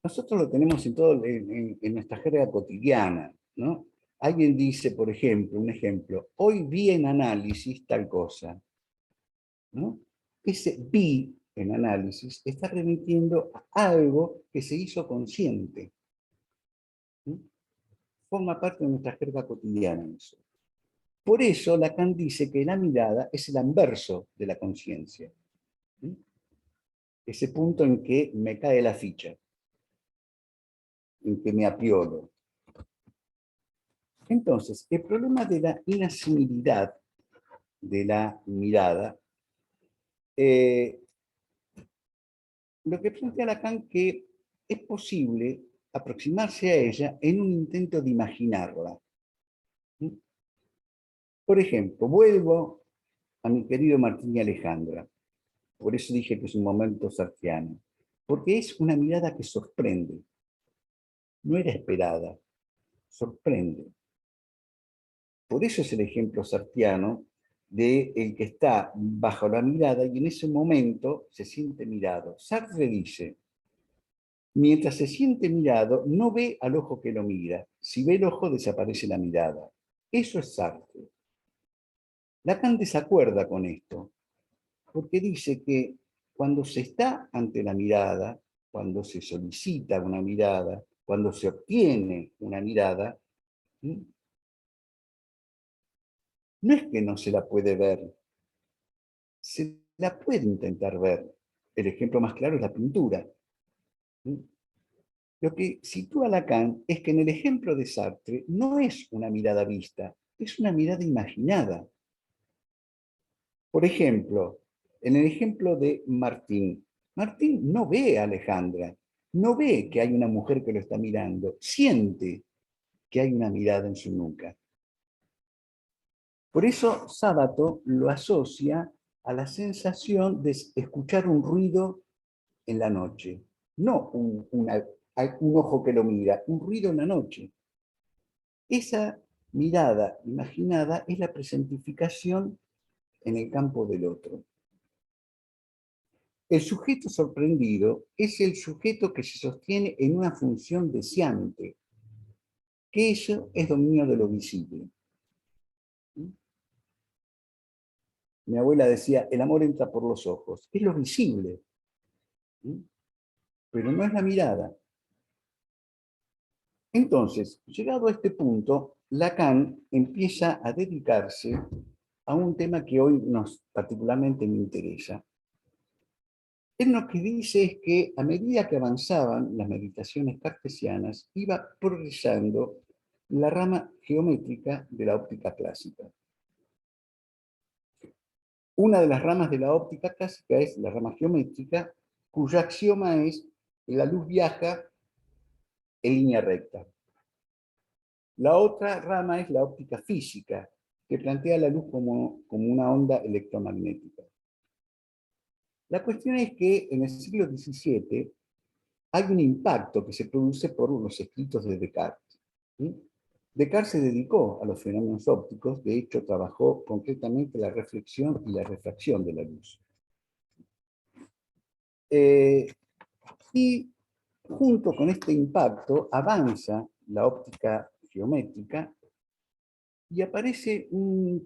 Speaker 2: Nosotros lo tenemos en nuestra jerga cotidiana, ¿no? Alguien dice, por ejemplo, un ejemplo, hoy vi en análisis tal cosa, ¿no? Ese vi en análisis está remitiendo a algo que se hizo consciente. ¿Sí? Forma parte de nuestra jerga cotidiana eso. Por eso Lacan dice que la mirada es el anverso de la conciencia. ¿Sí? Ese punto en que me cae la ficha, en que me apiolo. Entonces, el problema de la inasimilidad de la mirada, lo que plantea Lacan que es posible aproximarse a ella en un intento de imaginarla. ¿Sí? Por ejemplo, vuelvo a mi querido Martín y Alejandra. Por eso dije que es un momento sartreano. Porque es una mirada que sorprende. No era esperada. Sorprende. Por eso es el ejemplo sartreano de el que está bajo la mirada y en ese momento se siente mirado. Sartre dice, mientras se siente mirado, no ve al ojo que lo mira. Si ve el ojo, desaparece la mirada. Eso es Sartre. Lacan desacuerda con esto, porque dice que cuando se está ante la mirada, cuando se solicita una mirada, cuando se obtiene una mirada, ¿sí? No es que no se la puede ver, se la puede intentar ver. El ejemplo más claro es la pintura. ¿Sí? Lo que sitúa Lacan es que en el ejemplo de Sartre no es una mirada vista, es una mirada imaginada. Por ejemplo, en el ejemplo de Martín, Martín no ve a Alejandra, no ve que hay una mujer que lo está mirando, siente que hay una mirada en su nuca. Por eso Sábato lo asocia a la sensación de escuchar un ruido en la noche, no un ojo que lo mira, un ruido en la noche. Esa mirada imaginada es la presentificación en el campo del otro. El sujeto sorprendido es el sujeto que se sostiene en una función deseante, que eso es dominio de lo visible. Mi abuela decía, el amor entra por los ojos, es lo visible, pero no es la mirada. Entonces, llegado a este punto, Lacan empieza a dedicarse a un tema que hoy particularmente me interesa. Él lo que dice es que a medida que avanzaban las meditaciones cartesianas, iba progresando la rama geométrica de la óptica clásica. Una de las ramas de la óptica clásica es la rama geométrica, cuyo axioma es que la luz viaja en línea recta. La otra rama es la óptica física, que plantea la luz como una onda electromagnética. La cuestión es que en el siglo XVII hay un impacto que se produce por los escritos de Descartes. ¿Sí? Descartes se dedicó a los fenómenos ópticos, de hecho trabajó concretamente la reflexión y la refracción de la luz. Y junto con este impacto avanza la óptica geométrica y aparece una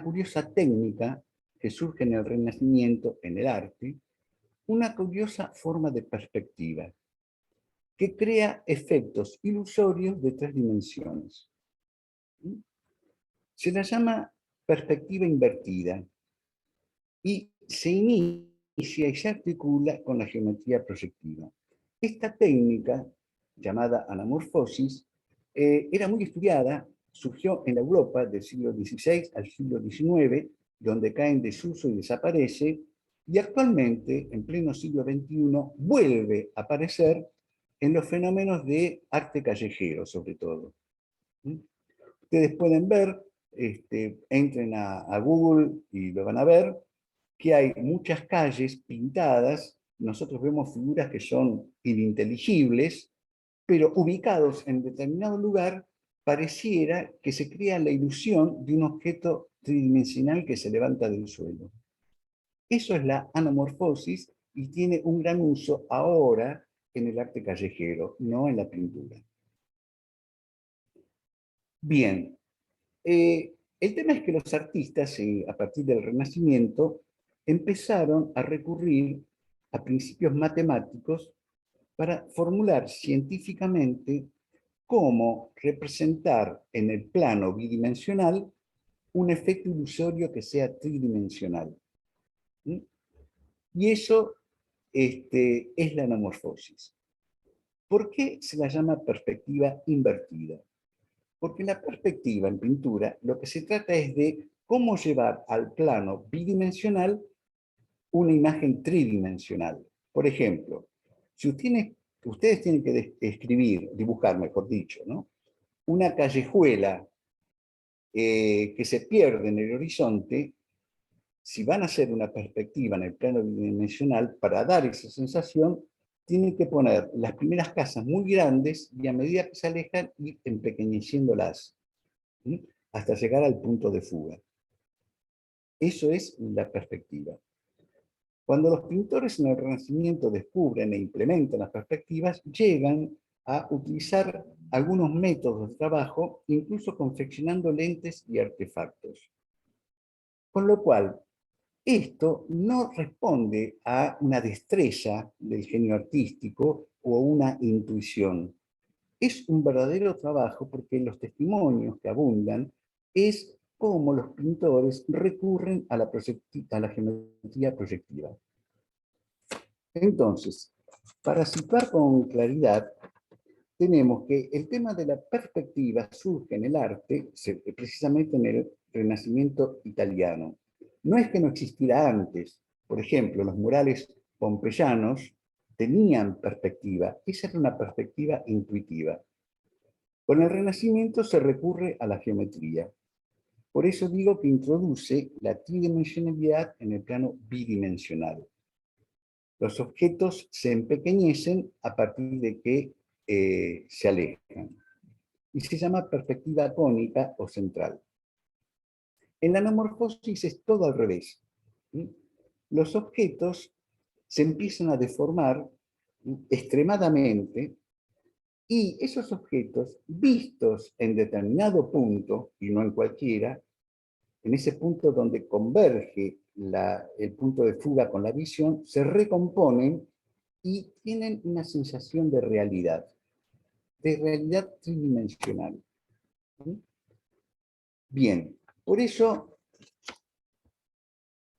Speaker 2: curiosa técnica que surge en el Renacimiento, en el arte, una curiosa forma de perspectiva, que crea efectos ilusorios de 3 dimensiones. Se la llama perspectiva invertida y se inicia y se articula con la geometría proyectiva. Esta técnica, llamada anamorfosis, era muy estudiada, surgió en la Europa del siglo XVI al siglo XIX donde cae en desuso y desaparece, y actualmente, en pleno siglo XXI, vuelve a aparecer en los fenómenos de arte callejero, sobre todo. Ustedes pueden ver, entren a Google y lo van a ver, que hay muchas calles pintadas, nosotros vemos figuras que son ininteligibles, pero ubicados en determinado lugar, pareciera que se crea la ilusión de un objeto tridimensional que se levanta del suelo. Eso es la anamorfosis y tiene un gran uso ahora en el arte callejero, no en la pintura. Bien, el tema es que los artistas, a partir del Renacimiento, empezaron a recurrir a principios matemáticos para formular científicamente cómo representar en el plano bidimensional un efecto ilusorio que sea tridimensional. ¿Sí? Y eso es la anamorfosis. ¿Por qué se la llama perspectiva invertida? Porque la perspectiva en pintura lo que se trata es de cómo llevar al plano bidimensional una imagen tridimensional. Por ejemplo, si ustedes tienen que dibujar, mejor dicho, ¿no? Una callejuela que se pierde en el horizonte, si van a hacer una perspectiva en el plano bidimensional, para dar esa sensación, tienen que poner las primeras casas muy grandes y a medida que se alejan ir empequeñeciéndolas, ¿sí? Hasta llegar al punto de fuga. Eso es la perspectiva. Cuando los pintores en el Renacimiento descubren e implementan las perspectivas, llegan a utilizar algunos métodos de trabajo, incluso confeccionando lentes y artefactos. Con lo cual, esto no responde a una destreza del genio artístico o una intuición. Es un verdadero trabajo porque los testimonios que abundan es cómo los pintores recurren a la geometría proyectiva. Entonces, para situar con claridad, tenemos que el tema de la perspectiva surge en el arte, precisamente en el Renacimiento italiano. No es que no existiera antes. Por ejemplo, los murales pompeyanos tenían perspectiva. Esa era una perspectiva intuitiva. Con el Renacimiento se recurre a la geometría. Por eso digo que introduce la tridimensionalidad en el plano bidimensional. Los objetos se empequeñecen a partir de que se alejan. Y se llama perspectiva cónica o central. En la anamorfosis es todo al revés. ¿Sí? Los objetos se empiezan a deformar extremadamente y esos objetos, vistos en determinado punto, y no en cualquiera, en ese punto donde converge el punto de fuga con la visión, se recomponen y tienen una sensación de realidad tridimensional. ¿Sí? Bien, por eso,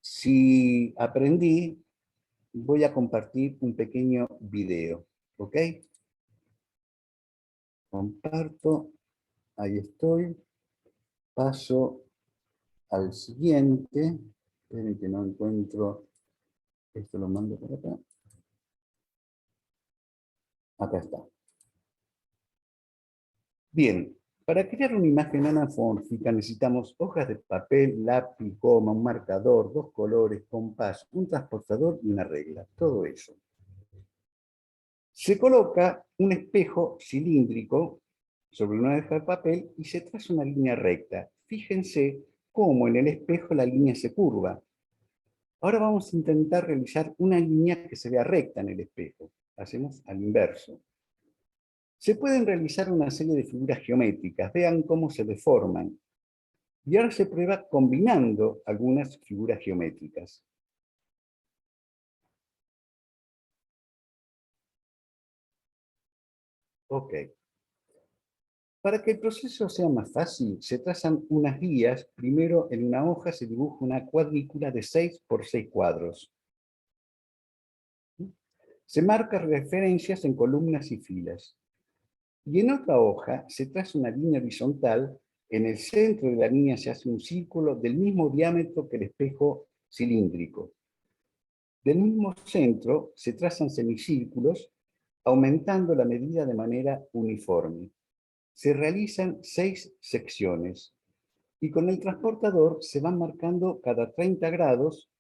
Speaker 2: si aprendí, voy a compartir un pequeño video, ¿ok? Comparto, ahí estoy, paso al siguiente, esperen que no encuentro, esto lo mando para acá. Acá está. Bien, para crear una imagen anamórfica necesitamos hojas de papel, lápiz, goma, un marcador, dos colores, compás, un transportador y una regla. Todo eso. Se coloca un espejo cilíndrico sobre una hoja de papel y se traza una línea recta. Fíjense cómo en el espejo la línea se curva. Ahora vamos a intentar realizar una línea que se vea recta en el espejo. Hacemos al inverso. Se pueden realizar una serie de figuras geométricas, vean cómo se deforman. Y ahora se prueba combinando algunas figuras geométricas. Ok. Para que el proceso sea más fácil, se trazan unas guías. Primero, en una hoja se dibuja una cuadrícula de 6 por 6 cuadros. Se marcan referencias en columnas y filas. Y en otra hoja se traza una línea horizontal En el centro de la línea se hace un círculo del mismo diámetro que el espejo cilíndrico. Del mismo centro se trazan semicírculos, aumentando la medida de manera uniforme. Se realizan 6 secciones y con el transportador se van marcando cada 30 grados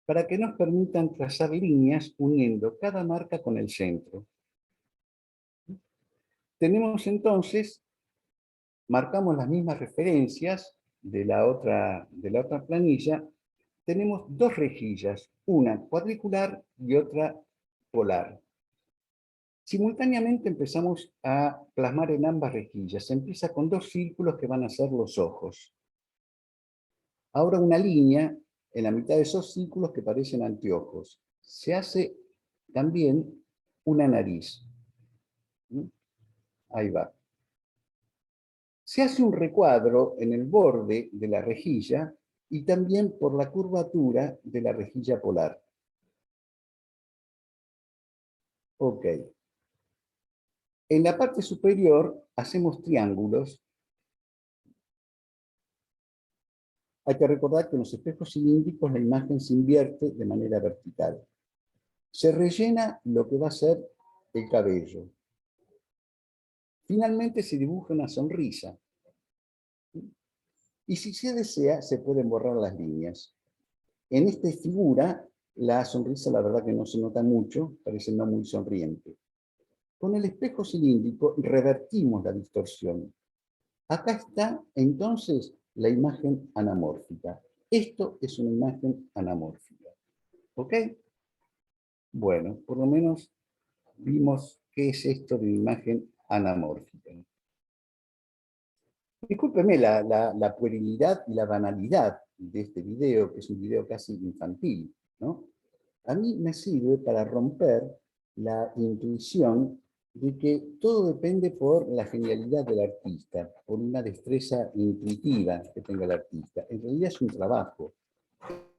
Speaker 2: para que nos permitan trazar líneas uniendo cada marca con el centro. Tenemos entonces, marcamos las mismas referencias de la otra planilla. Tenemos 2 rejillas, una cuadricular y otra polar. Simultáneamente empezamos a plasmar en ambas rejillas. Se empieza con 2 círculos que van a ser los ojos. Ahora una línea en la mitad de esos círculos que parecen anteojos. Se hace también una nariz. Ahí va. Se hace un recuadro en el borde de la rejilla y también por la curvatura de la rejilla polar. Ok. En la parte superior hacemos triángulos. Hay que recordar que en los espejos cilíndricos la imagen se invierte de manera vertical. Se rellena lo que va a ser el cabello. Finalmente se dibuja una sonrisa. Y si se desea, se pueden borrar las líneas. En esta figura, la sonrisa la verdad que no se nota mucho, parece no muy sonriente. Con el espejo cilíndrico revertimos la distorsión. Acá está entonces la imagen anamórfica. Esto es una imagen anamórfica. ¿Ok? Bueno, por lo menos vimos qué es esto de imagen anamórfica. Discúlpeme la puerilidad y la banalidad de este video, que es un video casi infantil, ¿no? A mí me sirve para romper la intuición de que todo depende por la genialidad del artista, por una destreza intuitiva que tenga el artista. En realidad es un trabajo.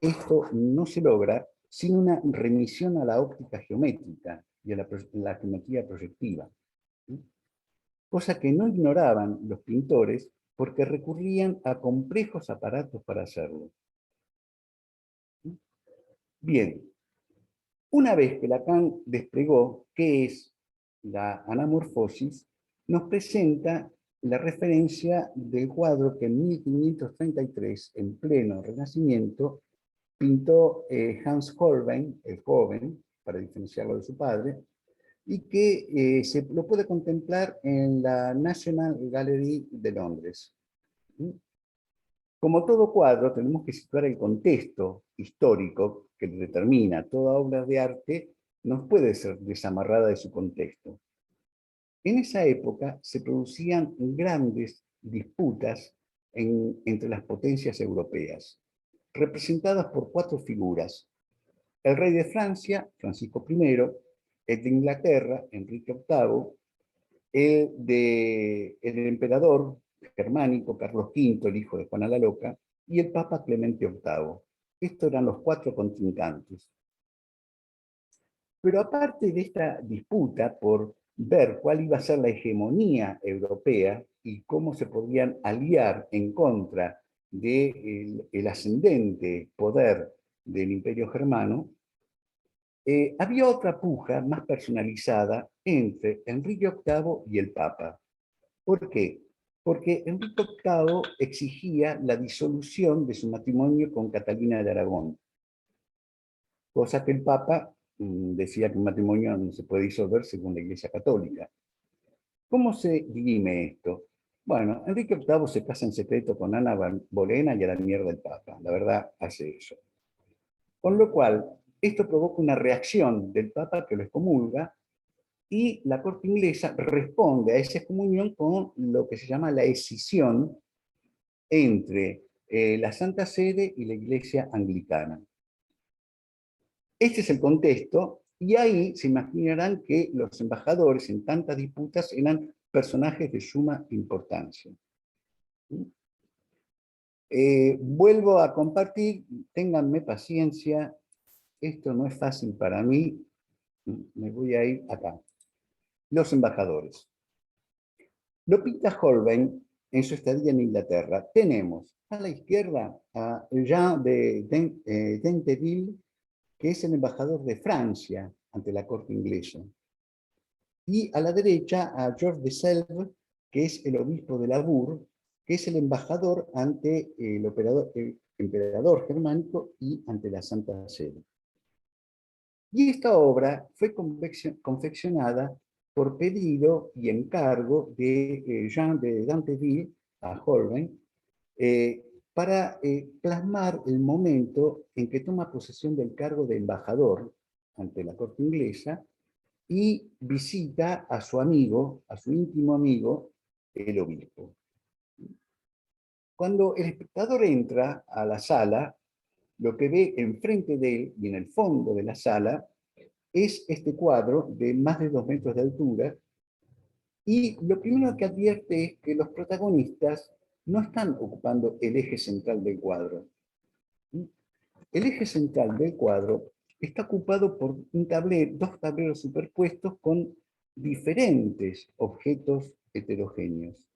Speaker 2: Esto no se logra sin una remisión a la óptica geométrica y a la geometría proyectiva. Cosa que no ignoraban los pintores porque recurrían a complejos aparatos para hacerlo. Bien, una vez que Lacan desplegó qué es la anamorfosis, nos presenta la referencia del cuadro que en 1533, en pleno Renacimiento, pintó Hans Holbein, el joven, para diferenciarlo de su padre, y que se lo puede contemplar en la National Gallery de Londres. Como todo cuadro, tenemos que situar el contexto histórico que determina toda obra de arte, no puede ser desamarrada de su contexto. En esa época se producían grandes disputas entre las potencias europeas, representadas por 4 figuras: el rey de Francia, Francisco I, el de Inglaterra, Enrique VIII, el emperador germánico Carlos V, el hijo de Juana la Loca, y el Papa Clemente VIII. Estos eran los 4 contrincantes. Pero aparte de esta disputa por ver cuál iba a ser la hegemonía europea y cómo se podían aliar en contra del ascendente poder del Imperio Germano, había otra puja más personalizada entre Enrique VIII y el Papa. ¿Por qué? Porque Enrique VIII exigía la disolución de su matrimonio con Catalina de Aragón, cosa que el Papa decía que un matrimonio no se puede disolver según la Iglesia Católica. ¿Cómo se dirime esto? Bueno, Enrique VIII se casa en secreto con Ana Bolena y a la mierda el Papa. La verdad, hace eso. Con lo cual, esto provoca una reacción del Papa que lo excomulga, y la corte inglesa responde a esa excomunión con lo que se llama la escisión entre la Santa Sede y la Iglesia Anglicana. Este es el contexto, y ahí se imaginarán que los embajadores en tantas disputas eran personajes de suma importancia. Vuelvo a compartir, ténganme paciencia, esto no es fácil para mí, me voy a ir acá. Los embajadores. Lo pinta Holbein en su estadía en Inglaterra. Tenemos a la izquierda a Jean de Dinteville, que es el embajador de Francia ante la corte inglesa. Y a la derecha a Georges de Selve, que es el obispo de Labour, que es el embajador ante el emperador germánico y ante la Santa Sede. Y esta obra fue confeccionada por pedido y encargo de Jean de Dinteville a Holbein, para plasmar el momento en que toma posesión del cargo de embajador ante la corte inglesa y visita a su amigo, a su íntimo amigo, el obispo. Cuando el espectador entra a la sala, lo que ve enfrente de él y en el fondo de la sala es este cuadro de más de 2 metros de altura, y lo primero que advierte es que los protagonistas no están ocupando el eje central del cuadro. El eje central del cuadro está ocupado por dos tableros superpuestos con diferentes objetos heterogéneos.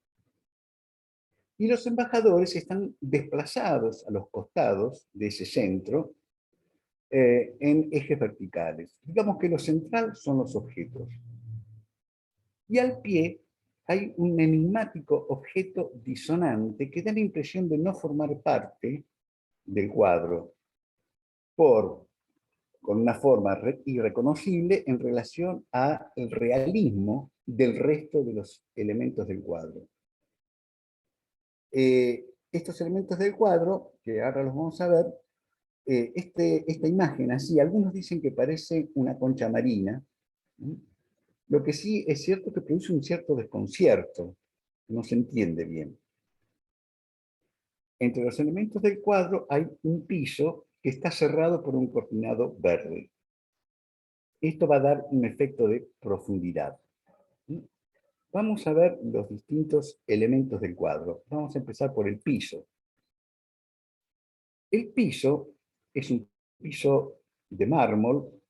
Speaker 2: Y los embajadores están desplazados a los costados de ese centro en ejes verticales. Digamos que lo central son los objetos. Y al pie hay un enigmático objeto disonante que da la impresión de no formar parte del cuadro, con una forma irreconocible en relación al realismo del resto de los elementos del cuadro. Estos elementos del cuadro, que ahora los vamos a ver, esta imagen así, algunos dicen que parece una concha marina. Lo que sí es cierto que produce un cierto desconcierto, no se entiende bien. Entre los elementos del cuadro hay un piso que está cerrado por un cortinado verde. Esto va a dar un efecto de profundidad. Vamos a ver los distintos elementos del cuadro. Vamos a empezar por el piso. El piso es un piso de mármol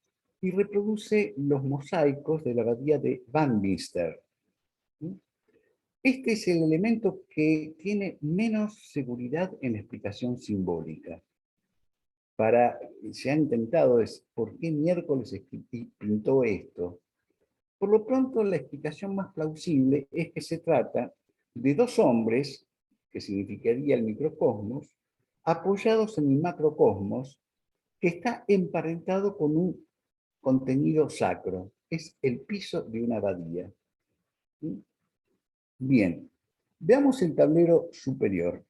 Speaker 2: y reproduce los mosaicos de la abadía de Westminster. Este es el elemento que tiene menos seguridad en la explicación simbólica. Se ha intentado por qué miércoles pintó esto. Por lo pronto, la explicación más plausible es que se trata de dos hombres, que significaría el microcosmos, apoyados en el macrocosmos, que está emparentado con un contenido sacro. Es el piso de una abadía. Bien, veamos el tablero superior.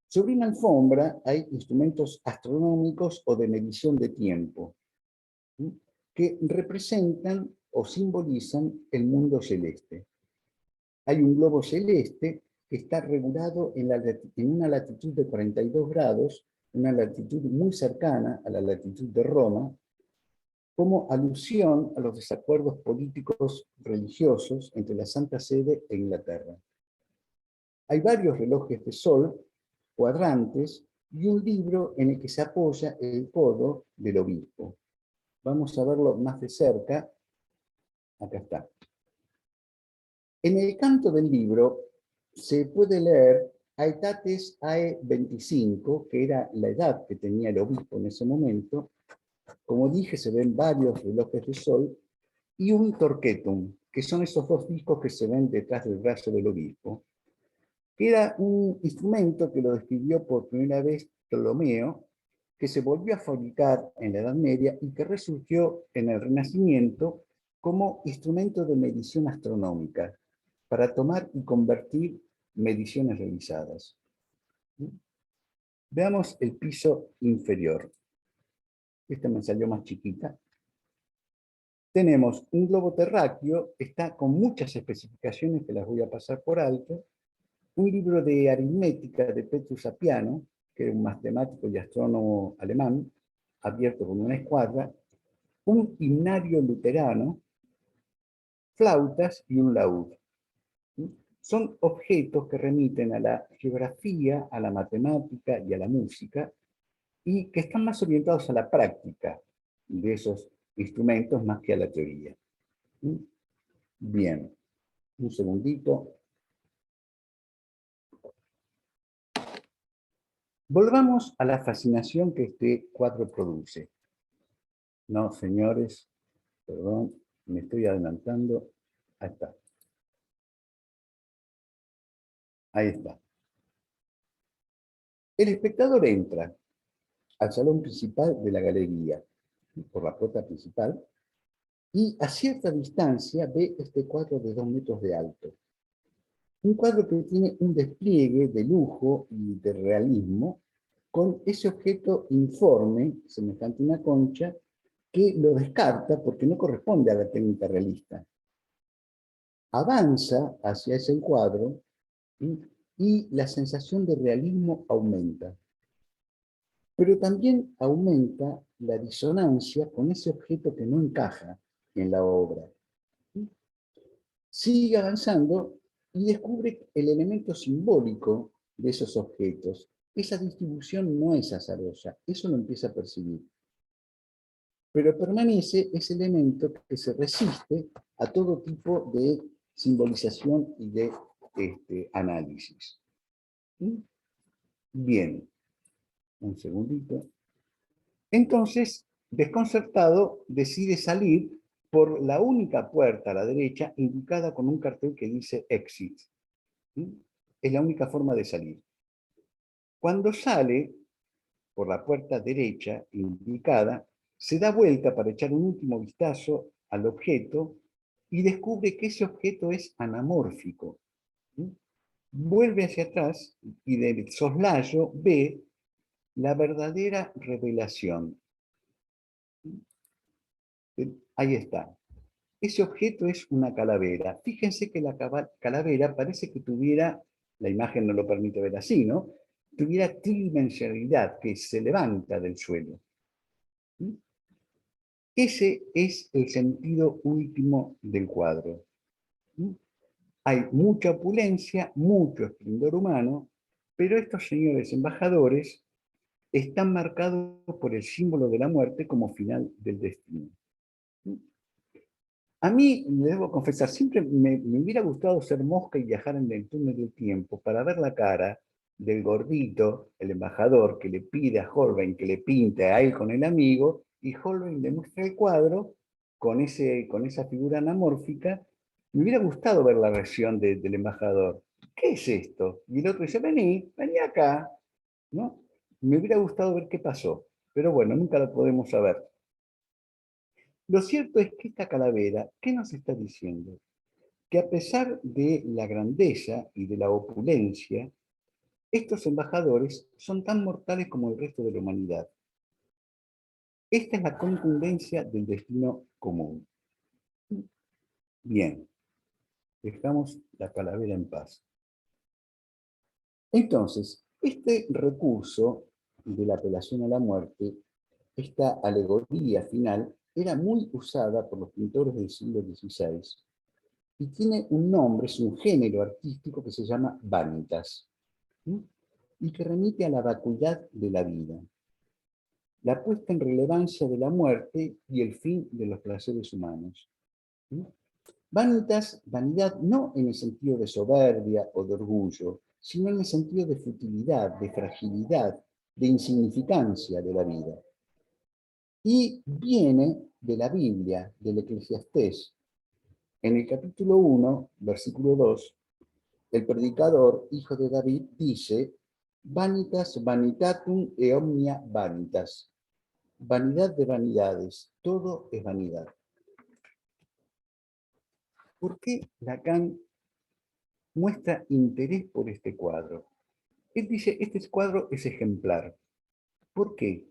Speaker 2: Sobre una alfombra hay instrumentos astronómicos o de medición de tiempo, que representan o simbolizan el mundo celeste. Hay un globo celeste que está regulado en una latitud de 42 grados, una latitud muy cercana a la latitud de Roma, como alusión a los desacuerdos políticos religiosos entre la Santa Sede e Inglaterra. Hay varios relojes de sol, cuadrantes, y un libro en el que se apoya el codo del obispo. Vamos a verlo más de cerca. Acá está. En el canto del libro se puede leer Aetates Ae 25, que era la edad que tenía el obispo en ese momento. Como dije, se ven varios relojes de sol y un torquetum, que son esos dos discos que se ven detrás del brazo del obispo, que era un instrumento que lo describió por primera vez Ptolomeo, que se volvió a fabricar en la Edad Media y que resurgió en el Renacimiento como instrumento de medición astronómica, para tomar y convertir mediciones realizadas. Veamos el piso inferior. Esta me salió más chiquita. Tenemos un globo terráqueo, está con muchas especificaciones que las voy a pasar por alto, un libro de aritmética de Petrus Apiano, que era un matemático y astrónomo alemán, abierto con una escuadra, un himnario luterano, flautas y un laúd. Son objetos que remiten a la geografía, a la matemática y a la música, y que están más orientados a la práctica de esos instrumentos más que a la teoría. Bien, un segundito. Volvamos a la fascinación que este cuadro produce. No, señores, perdón, me estoy adelantando. Ahí está. Ahí está. El espectador entra al salón principal de la galería, por la puerta principal, y a cierta distancia ve este cuadro de 2 metros de alto. Un cuadro que tiene un despliegue de lujo y de realismo, con ese objeto informe, semejante a una concha, que lo descarta porque no corresponde a la técnica realista. Avanza hacia ese cuadro y la sensación de realismo aumenta. Pero también aumenta la disonancia con ese objeto que no encaja en la obra. Sigue avanzando y descubre el elemento simbólico de esos objetos. Esa distribución no es azarosa, eso lo empieza a percibir. Pero permanece ese elemento que se resiste a todo tipo de simbolización y de análisis. Bien, un segundito. Entonces, desconcertado, decide salir por la única puerta a la derecha indicada con un cartel que dice Exit. Es la única forma de salir. Cuando sale por la puerta derecha indicada, se da vuelta para echar un último vistazo al objeto y descubre que ese objeto es anamórfico. Vuelve hacia atrás y del soslayo ve la verdadera revelación. Ahí está. Ese objeto es una calavera. Fíjense que la calavera parece que tuviera, la imagen no lo permite ver así, ¿no? Tuviera tridimensionalidad, que se levanta del suelo. Ese es el sentido último del cuadro. Hay mucha opulencia, mucho esplendor humano, pero estos señores embajadores están marcados por el símbolo de la muerte como final del destino. A mí, me debo confesar, siempre me hubiera gustado ser mosca y viajar en el túnel del tiempo para ver la cara del gordito, el embajador, que le pide a Holbein que le pinte a él con el amigo, y Holbein le muestra el cuadro con esa figura anamórfica. Me hubiera gustado ver la reacción del embajador. ¿Qué es esto? Y el otro dice, vení acá. ¿No? Me hubiera gustado ver qué pasó, pero bueno, nunca lo podemos saber. Lo cierto es que esta calavera, ¿qué nos está diciendo? Que a pesar de la grandeza y de la opulencia, estos embajadores son tan mortales como el resto de la humanidad. Esta es la contundencia del destino común. Bien, dejamos la calavera en paz. Entonces, este recurso de la apelación a la muerte, esta alegoría final, era muy usada por los pintores del siglo XVI y tiene un nombre, es un género artístico que se llama vanitas, ¿sí? Y que remite a la vacuidad de la vida, la puesta en relevancia de la muerte y el fin de los placeres humanos. ¿Sí? Vanitas, vanidad no en el sentido de soberbia o de orgullo, sino en el sentido de futilidad, de fragilidad, de insignificancia de la vida. Y viene de la Biblia, del Eclesiastés. En el capítulo 1, versículo 2, el predicador, hijo de David, dice: Vanitas vanitatum e omnia vanitas. Vanidad de vanidades, todo es vanidad. ¿Por qué Lacan muestra interés por este cuadro? Él dice, este cuadro es ejemplar. ¿Por qué?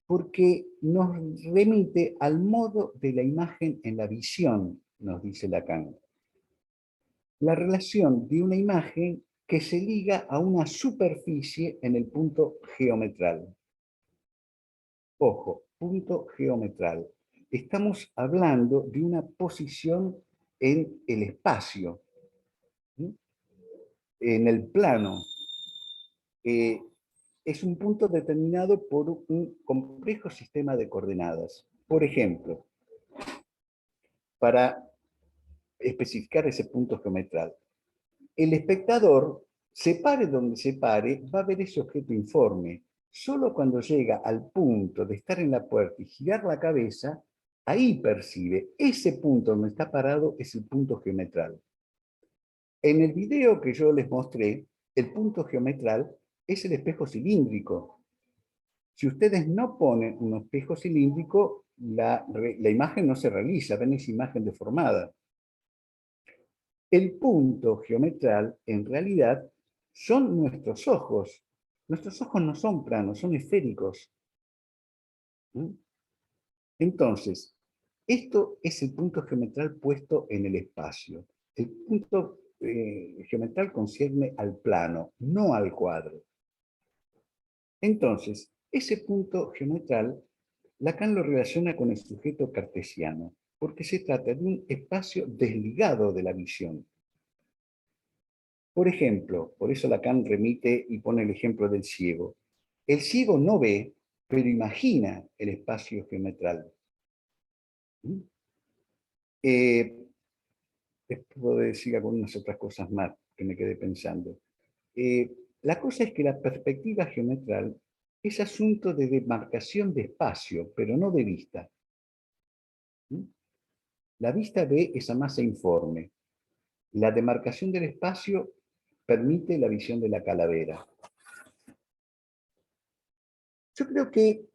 Speaker 2: Porque nos remite al modo de la imagen en la visión, nos dice Lacan. La relación de una imagen que se liga a una superficie en el punto geometral. Ojo, punto geometral. Estamos hablando de una posición en el espacio, ¿sí? En el plano. Es un punto determinado por un complejo sistema de coordenadas. Por ejemplo, para especificar ese punto geometral, el espectador Se pare donde se pare, va a ver ese objeto informe. Solo cuando llega al punto de estar en la puerta y girar la cabeza, ahí percibe. Ese punto donde está parado es el punto geometral. En el video que yo les mostré, el punto geometral es el espejo cilíndrico. Si ustedes no ponen un espejo cilíndrico, la imagen no se realiza, ven esa imagen deformada. El punto geometral, en realidad, son nuestros ojos. Nuestros ojos no son planos, son esféricos. Entonces, esto es el punto geometral puesto en el espacio. El punto geometral concierne al plano, no al cuadro. Entonces, ese punto geometral, Lacan lo relaciona con el sujeto cartesiano, porque se trata de un espacio desligado de la visión. Por ejemplo, por eso Lacan remite y pone el ejemplo del ciego. El ciego no ve, pero imagina el espacio geometral. Puedo decir algunas otras cosas más que me quedé pensando. La cosa es que la perspectiva geometral es asunto de demarcación de espacio, pero no de vista. La vista ve esa masa informe. La demarcación del espacio permite la visión de la calavera. Yo creo que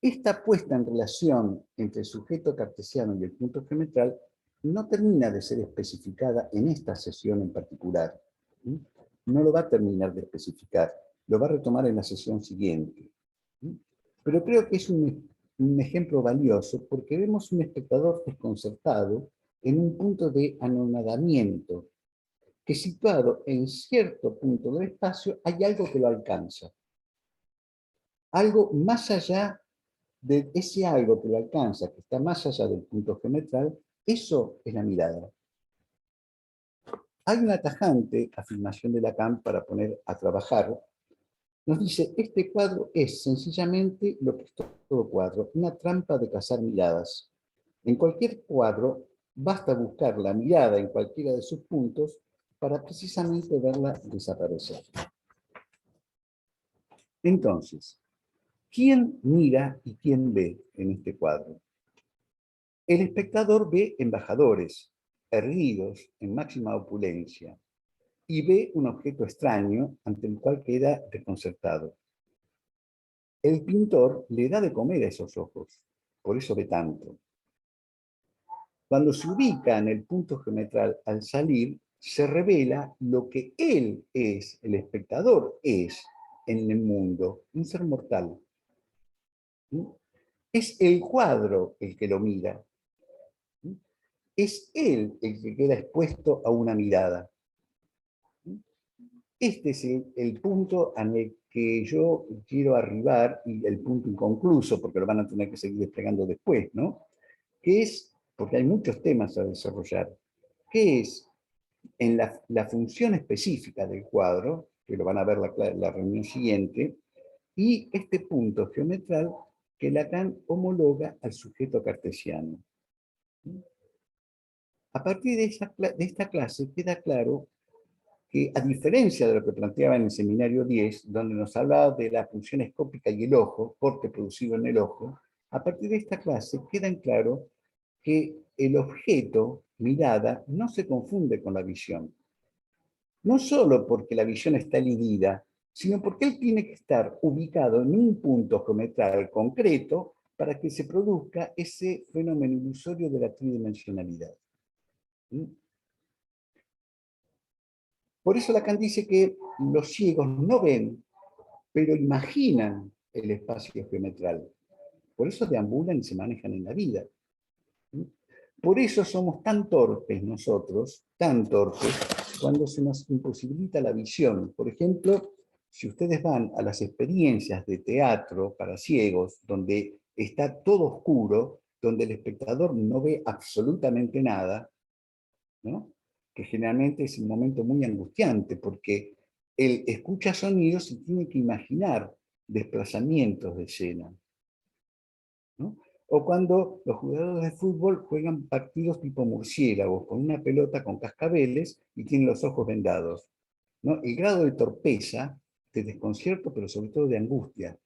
Speaker 2: esta puesta en relación entre el sujeto cartesiano y el punto geometral no termina de ser especificada en esta sesión en particular. No lo va a terminar de especificar, lo va a retomar en la sesión siguiente. Pero creo que es un ejemplo valioso porque vemos un espectador desconcertado en un punto de anonadamiento, que situado en cierto punto del espacio hay algo que lo alcanza. Algo más allá de ese algo que lo alcanza, que está más allá del punto geometral, eso es la mirada. Hay una tajante afirmación de Lacan para poner a trabajar. Nos dice, este cuadro es sencillamente lo que es todo cuadro, una trampa de cazar miradas. En cualquier cuadro basta buscar la mirada en cualquiera de sus puntos para precisamente verla desaparecer. Entonces, ¿quién mira y quién ve en este cuadro? El espectador ve embajadores, erguidos en máxima opulencia, y ve un objeto extraño ante el cual queda desconcertado. El pintor le da de comer a esos ojos, por eso ve tanto. Cuando se ubica en el punto geometral al salir, se revela lo que él es, el espectador es en el mundo, un ser mortal. Es el cuadro el que lo mira. Es él el que queda expuesto a una mirada. Este es el punto en el que yo quiero arribar, y el punto inconcluso, porque lo van a tener que seguir desplegando después, ¿no? Que es, porque hay muchos temas a desarrollar, que es en la función específica del cuadro, que lo van a ver la reunión siguiente, y este punto geometral que Lacan homologa al sujeto cartesiano. A partir de esta clase queda claro que, a diferencia de lo que planteaba en el seminario 10, donde nos hablaba de la función escópica y el ojo, corte producido en el ojo, a partir de esta clase queda en claro que el objeto, mirada, no se confunde con la visión. No solo porque la visión está elidida, sino porque él tiene que estar ubicado en un punto geometral concreto para que se produzca ese fenómeno ilusorio de la tridimensionalidad. Por eso Lacan dice que los ciegos no ven, pero imaginan el espacio geometral. Por eso deambulan y se manejan en la vida. Por eso somos tan torpes nosotros, tan torpes, cuando se nos imposibilita la visión. Por ejemplo, si ustedes van a las experiencias de teatro para ciegos, donde está todo oscuro, donde el espectador no ve absolutamente nada, ¿no? Que generalmente es un momento muy angustiante, porque él escucha sonidos y tiene que imaginar desplazamientos de escena, ¿no? O cuando los jugadores de fútbol juegan partidos tipo murciélagos, con una pelota con cascabeles y tienen los ojos vendados. ¿no? El grado de torpeza, de desconcierto, pero sobre todo de angustia.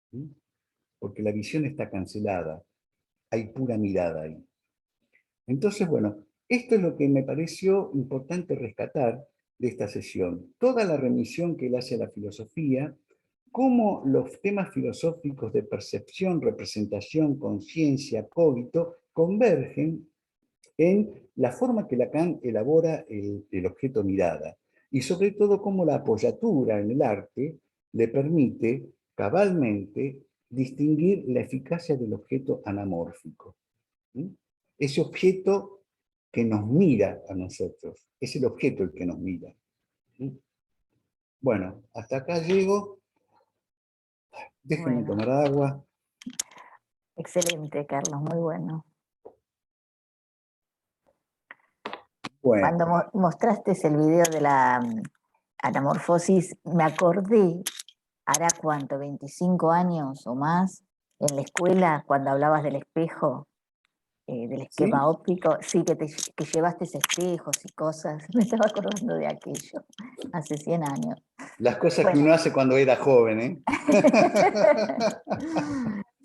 Speaker 2: ¿Sí? Porque la visión está cancelada, hay pura mirada ahí. Entonces, bueno, esto es lo que me pareció importante rescatar de esta sesión. Toda la remisión que él hace a la filosofía, cómo los temas filosóficos de percepción, representación, conciencia, cogito, convergen en la forma que Lacan elabora el objeto mirada. Y sobre todo cómo la apoyatura en el arte le permite cabalmente distinguir la eficacia del objeto anamórfico. ¿Sí? Ese objeto que nos mira a nosotros, es el objeto el que nos mira. ¿Sí? Bueno, hasta acá llego. Déjenme
Speaker 1: Bueno,
Speaker 2: tomar agua.
Speaker 1: excelente, Carlos, muy bueno.
Speaker 2: Bueno,
Speaker 1: Cuando mostraste el video de la anamorfosis, me acordé, hará cuánto, 25 años o más, en la escuela, cuando hablabas del espejo, del esquema
Speaker 2: ¿sí?
Speaker 1: óptico, sí, que llevaste espejos y cosas, me estaba acordando de aquello, hace 100 años.
Speaker 2: Las cosas que
Speaker 1: Bueno.
Speaker 2: uno hace cuando era joven, ¿eh?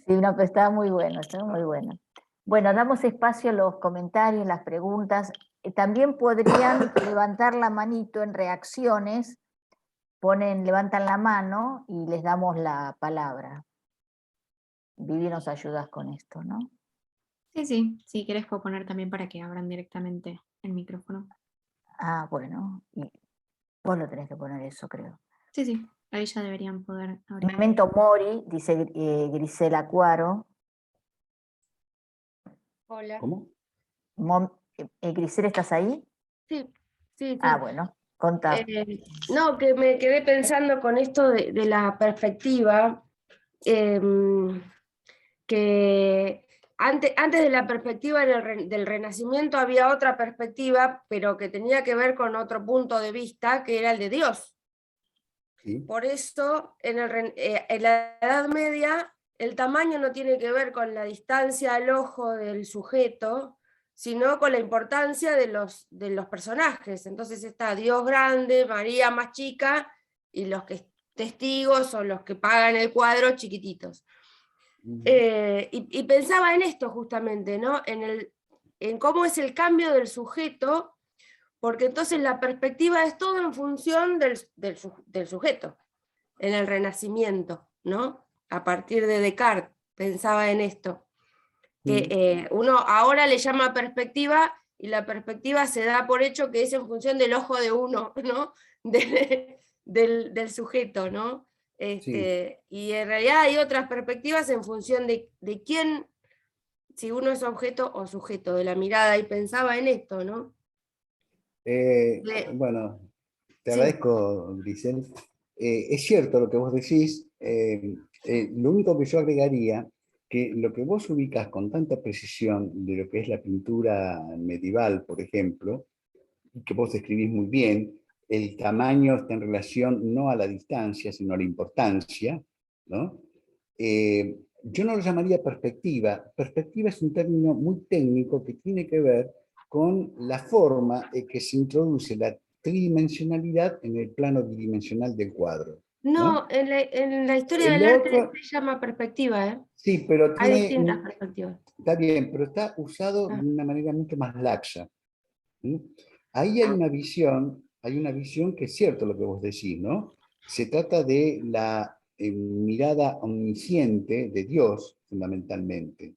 Speaker 1: Sí, no, pero estaba muy bueno, estaba muy bueno. Bueno, damos espacio a los comentarios, las preguntas. También podrían levantar la manito en reacciones, levantan la mano y les damos la palabra. Vivi, nos ayudas con esto, ¿no?
Speaker 3: Sí, sí, si querés puedo poner también para que abran directamente el micrófono.
Speaker 1: Ah, bueno, y vos lo tenés que poner eso, creo.
Speaker 3: Sí, sí, ahí ya deberían poder abrir.
Speaker 1: Memento Mori, dice Grisela Cuaro.
Speaker 4: Hola.
Speaker 2: ¿Cómo?
Speaker 1: Grisela, ¿estás ahí?
Speaker 4: Sí, sí,
Speaker 1: Ah,
Speaker 4: sí.
Speaker 1: bueno, contá.
Speaker 4: No, que me quedé pensando con esto de la perspectiva, que antes de la perspectiva del Renacimiento había otra perspectiva, pero que tenía que ver con otro punto de vista, que era el de Dios.
Speaker 2: ¿Sí?
Speaker 4: Por eso, en la Edad Media, el tamaño no tiene que ver con la distancia al ojo del sujeto, sino con la importancia de los personajes. Entonces está Dios grande, María más chica, y los que testigos o los que pagan el cuadro chiquititos. Y pensaba en esto justamente, ¿no? En cómo es el cambio del sujeto, porque entonces la perspectiva es todo en función del sujeto, en el Renacimiento, ¿no? A partir de Descartes, pensaba en esto, que uno ahora le llama perspectiva, y la perspectiva se da por hecho que es en función del ojo de uno, ¿no? Del sujeto, ¿no? Y en realidad hay otras perspectivas en función de quién, si uno es objeto o sujeto de la mirada, y pensaba en esto, ¿no?
Speaker 2: Bueno, te
Speaker 4: Sí.
Speaker 2: agradezco, Grisel. Es cierto lo que vos decís. Lo único que yo agregaría, que lo que vos ubicás con tanta precisión de lo que es la pintura medieval, por ejemplo, que vos describís muy bien, el tamaño está en relación no a la distancia, sino a la importancia, ¿no? Yo no lo llamaría perspectiva. Perspectiva es un término muy técnico que tiene que ver con la forma en que se introduce la tridimensionalidad en el plano bidimensional del cuadro.
Speaker 4: No, en la historia
Speaker 2: El
Speaker 4: del arte
Speaker 2: otro,
Speaker 4: se llama perspectiva, ¿eh?
Speaker 2: sí, pero
Speaker 4: Hay
Speaker 2: tiene,
Speaker 4: distintas perspectivas.
Speaker 2: está bien, pero está usado de una manera mucho más laxa. ¿Sí? Ahí hay una visión que es cierto lo que vos decís, ¿no? Se trata de la mirada omnisciente de Dios, fundamentalmente.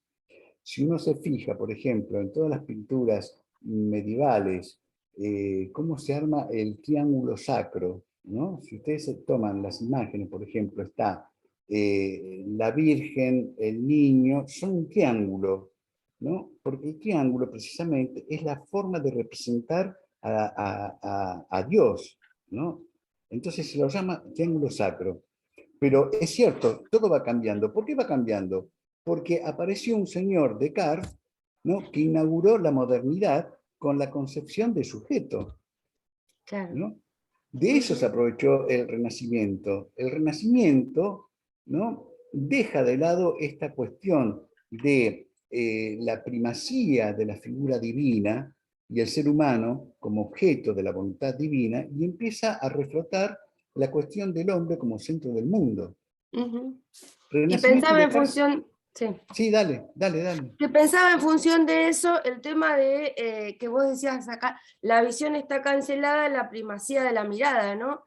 Speaker 2: Si uno se fija, por ejemplo, en todas las pinturas medievales, cómo se arma el triángulo sacro, ¿no? Si ustedes se toman las imágenes, por ejemplo, está la Virgen, el niño, son un triángulo, ¿no? Porque el triángulo precisamente es la forma de representar a Dios, ¿no? Entonces se lo llama triángulo sacro. Pero es cierto, todo va cambiando. ¿Por qué va cambiando? Porque apareció un señor, Descartes, ¿no? Que inauguró la modernidad con la concepción de sujeto,
Speaker 4: Claro.
Speaker 2: ¿no? De eso se aprovechó el Renacimiento. El Renacimiento, ¿no? Deja de lado esta cuestión de la primacía de la figura divina y el ser humano como objeto de la voluntad divina, y empieza a reflotar la cuestión del hombre como centro del mundo.
Speaker 4: Ujú. Y
Speaker 2: Renacimiento
Speaker 4: pensaba
Speaker 2: de
Speaker 4: en función, sí.
Speaker 2: Sí, dale, dale, dale.
Speaker 4: Que pensaba en función de eso, el tema de que vos decías acá, la visión está cancelada, la primacía de la mirada, ¿no?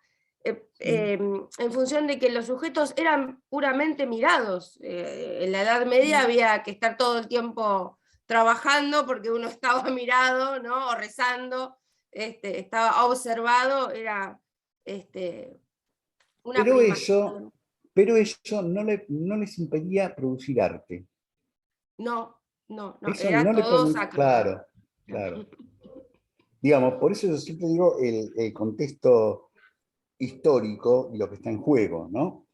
Speaker 4: En función de que los sujetos eran puramente mirados. En la Edad Media había que estar todo el tiempo trabajando porque uno estaba mirado, ¿no? O rezando, estaba observado, era una
Speaker 2: Pero
Speaker 4: primacía.
Speaker 2: eso, pero eso no les impedía producir arte.
Speaker 4: No, no, no,
Speaker 2: Eso
Speaker 4: era
Speaker 2: no le
Speaker 4: todo
Speaker 2: permitía,
Speaker 4: sacro.
Speaker 2: claro, claro. Digamos, por eso yo siempre digo el contexto histórico y lo que está en juego, ¿no?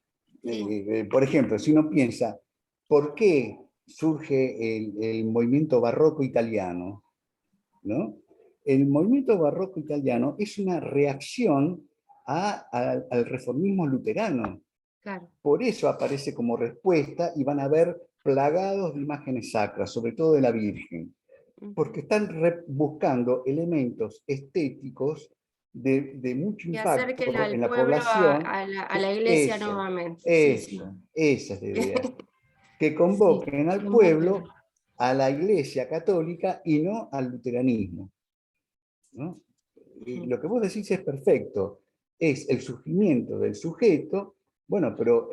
Speaker 4: Sí.
Speaker 2: Por ejemplo, si uno piensa, ¿por qué surge el movimiento barroco italiano? ¿No? El movimiento barroco italiano es una reacción al reformismo luterano.
Speaker 4: Claro.
Speaker 2: Por eso aparece como respuesta y van a ver plagados de imágenes sacras, sobre todo de la Virgen, porque están buscando elementos estéticos de mucho
Speaker 4: Y
Speaker 2: impacto
Speaker 4: acerquen al
Speaker 2: en la
Speaker 4: pueblo
Speaker 2: población.
Speaker 4: a la iglesia nuevamente. Sí, sí.
Speaker 2: Esa es la idea. Que
Speaker 4: Sí,
Speaker 2: convoquen al
Speaker 4: es muy
Speaker 2: pueblo
Speaker 4: claro.
Speaker 2: a la iglesia católica y no al luteranismo, ¿no? Y lo que vos decís es perfecto. Es el surgimiento del sujeto. Bueno, pero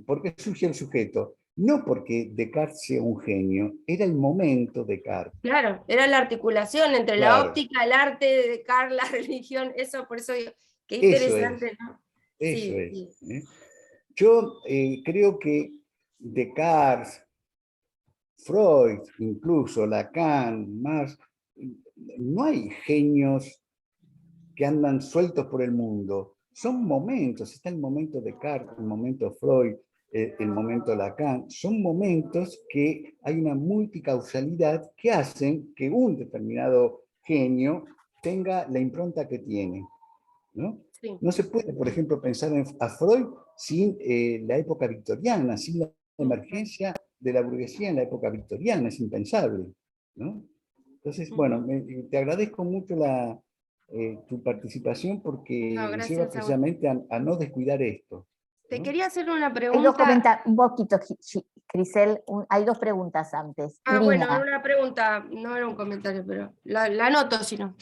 Speaker 2: ¿por qué surge el sujeto? No porque Descartes sea un genio, era el momento de Descartes.
Speaker 4: Claro, era la articulación entre la
Speaker 2: Claro,
Speaker 4: óptica, el arte de Descartes, la religión, eso, por eso digo, qué
Speaker 2: eso es,
Speaker 4: interesante, ¿no?
Speaker 2: eso
Speaker 4: Sí,
Speaker 2: es.
Speaker 4: sí.
Speaker 2: Yo creo que Descartes, Freud, incluso Lacan, Marx, no hay genios que andan sueltos por el mundo. Son momentos, está el momento de Descartes, el momento Freud, el momento Lacan. Son momentos que hay una multicausalidad que hacen que un determinado genio tenga la impronta que tiene, ¿no?
Speaker 4: Sí.
Speaker 2: No se puede, por ejemplo, pensar a Freud sin la época victoriana, sin la emergencia de la burguesía en la época victoriana, es impensable, ¿no? Entonces, bueno, te agradezco mucho tu participación
Speaker 4: No,
Speaker 2: porque lleva
Speaker 4: gracias a vos.
Speaker 2: precisamente a no descuidar esto,
Speaker 4: Te
Speaker 2: ¿no?
Speaker 4: quería hacer una
Speaker 1: Hay dos
Speaker 4: pregunta.
Speaker 1: comentarios, un poquito, Crisel, hay dos preguntas antes.
Speaker 4: Bueno,
Speaker 1: Irina,
Speaker 4: una pregunta, no era un comentario, pero la anoto si no.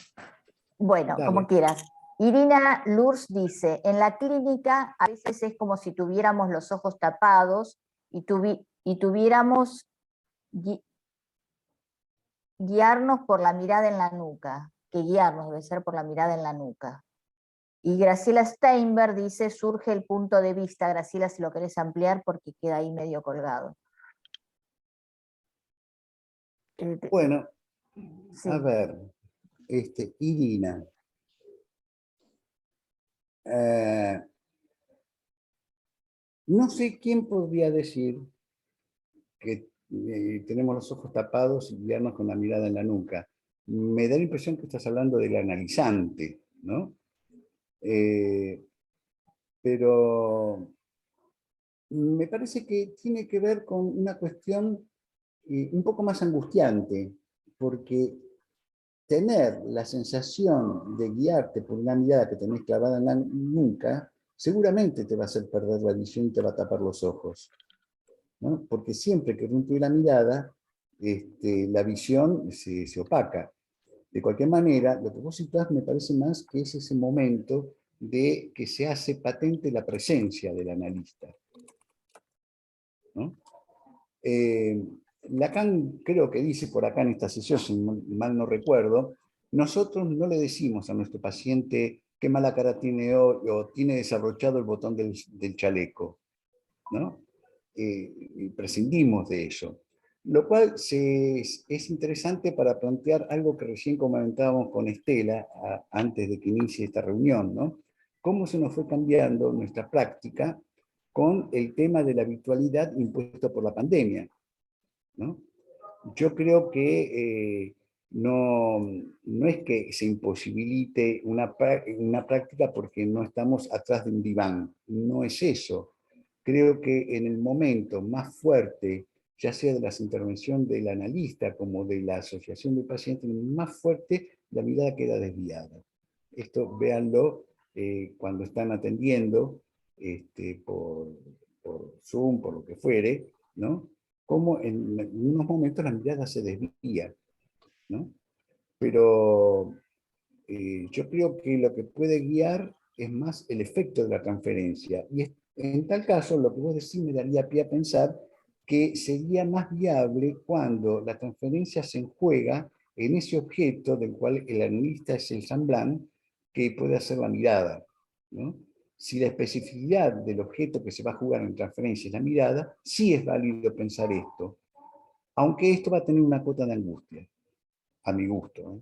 Speaker 1: bueno, como
Speaker 2: Dale.
Speaker 1: quieras. Irina Lurs dice, en la clínica a veces es como si tuviéramos los ojos tapados y tuviéramos guiarnos por la mirada en la nuca, que guiarnos debe ser por la mirada en la nuca. Y Graciela Steinberg dice, surge el punto de vista, Graciela, si lo querés ampliar porque queda ahí medio colgado.
Speaker 2: Bueno,
Speaker 1: Sí.
Speaker 2: a ver, Irina. No sé quién podría decir que tenemos los ojos tapados y guiarnos con la mirada en la nuca. Me da la impresión que estás hablando del analizante, ¿no? Pero me parece que tiene que ver con una cuestión un poco más angustiante, porque tener la sensación de guiarte por una mirada que tenés clavada en la nuca, seguramente te va a hacer perder la visión y te va a tapar los ojos, ¿no? Porque siempre que rompe la mirada, la visión se opaca. De cualquier manera, lo que vos citás me parece más que es ese momento de que se hace patente la presencia del analista, ¿no? Lacan creo que dice por acá en esta sesión, si mal no recuerdo, nosotros no le decimos a nuestro paciente qué mala cara tiene hoy o tiene desabrochado el botón del chaleco, ¿no? Y prescindimos de eso. Lo cual es interesante para plantear algo que recién comentábamos con Estela antes de que inicie esta reunión, ¿no? Cómo se nos fue cambiando nuestra práctica con el tema de la virtualidad impuesto por la pandemia, ¿no? Yo creo que no es que se imposibilite una práctica porque no estamos atrás de un diván, no es eso. Creo que en el momento más fuerte ya sea de las intervenciones del analista como de la asociación de pacientes, más fuerte la mirada queda desviada. Esto véanlo cuando están atendiendo por Zoom, por lo que fuere, ¿no? Como en unos momentos la mirada se desvía, ¿no? Pero yo creo que lo que puede guiar es más el efecto de la transferencia. Y en tal caso, lo que vos decís me daría pie a pensar que sería más viable cuando la transferencia se enjuega en ese objeto del cual el analista es el semblante que puede hacer la mirada, ¿no? Si la especificidad del objeto que se va a jugar en transferencia es la mirada, sí es válido pensar esto, aunque esto va a tener una cuota de angustia, a mi gusto, ¿eh?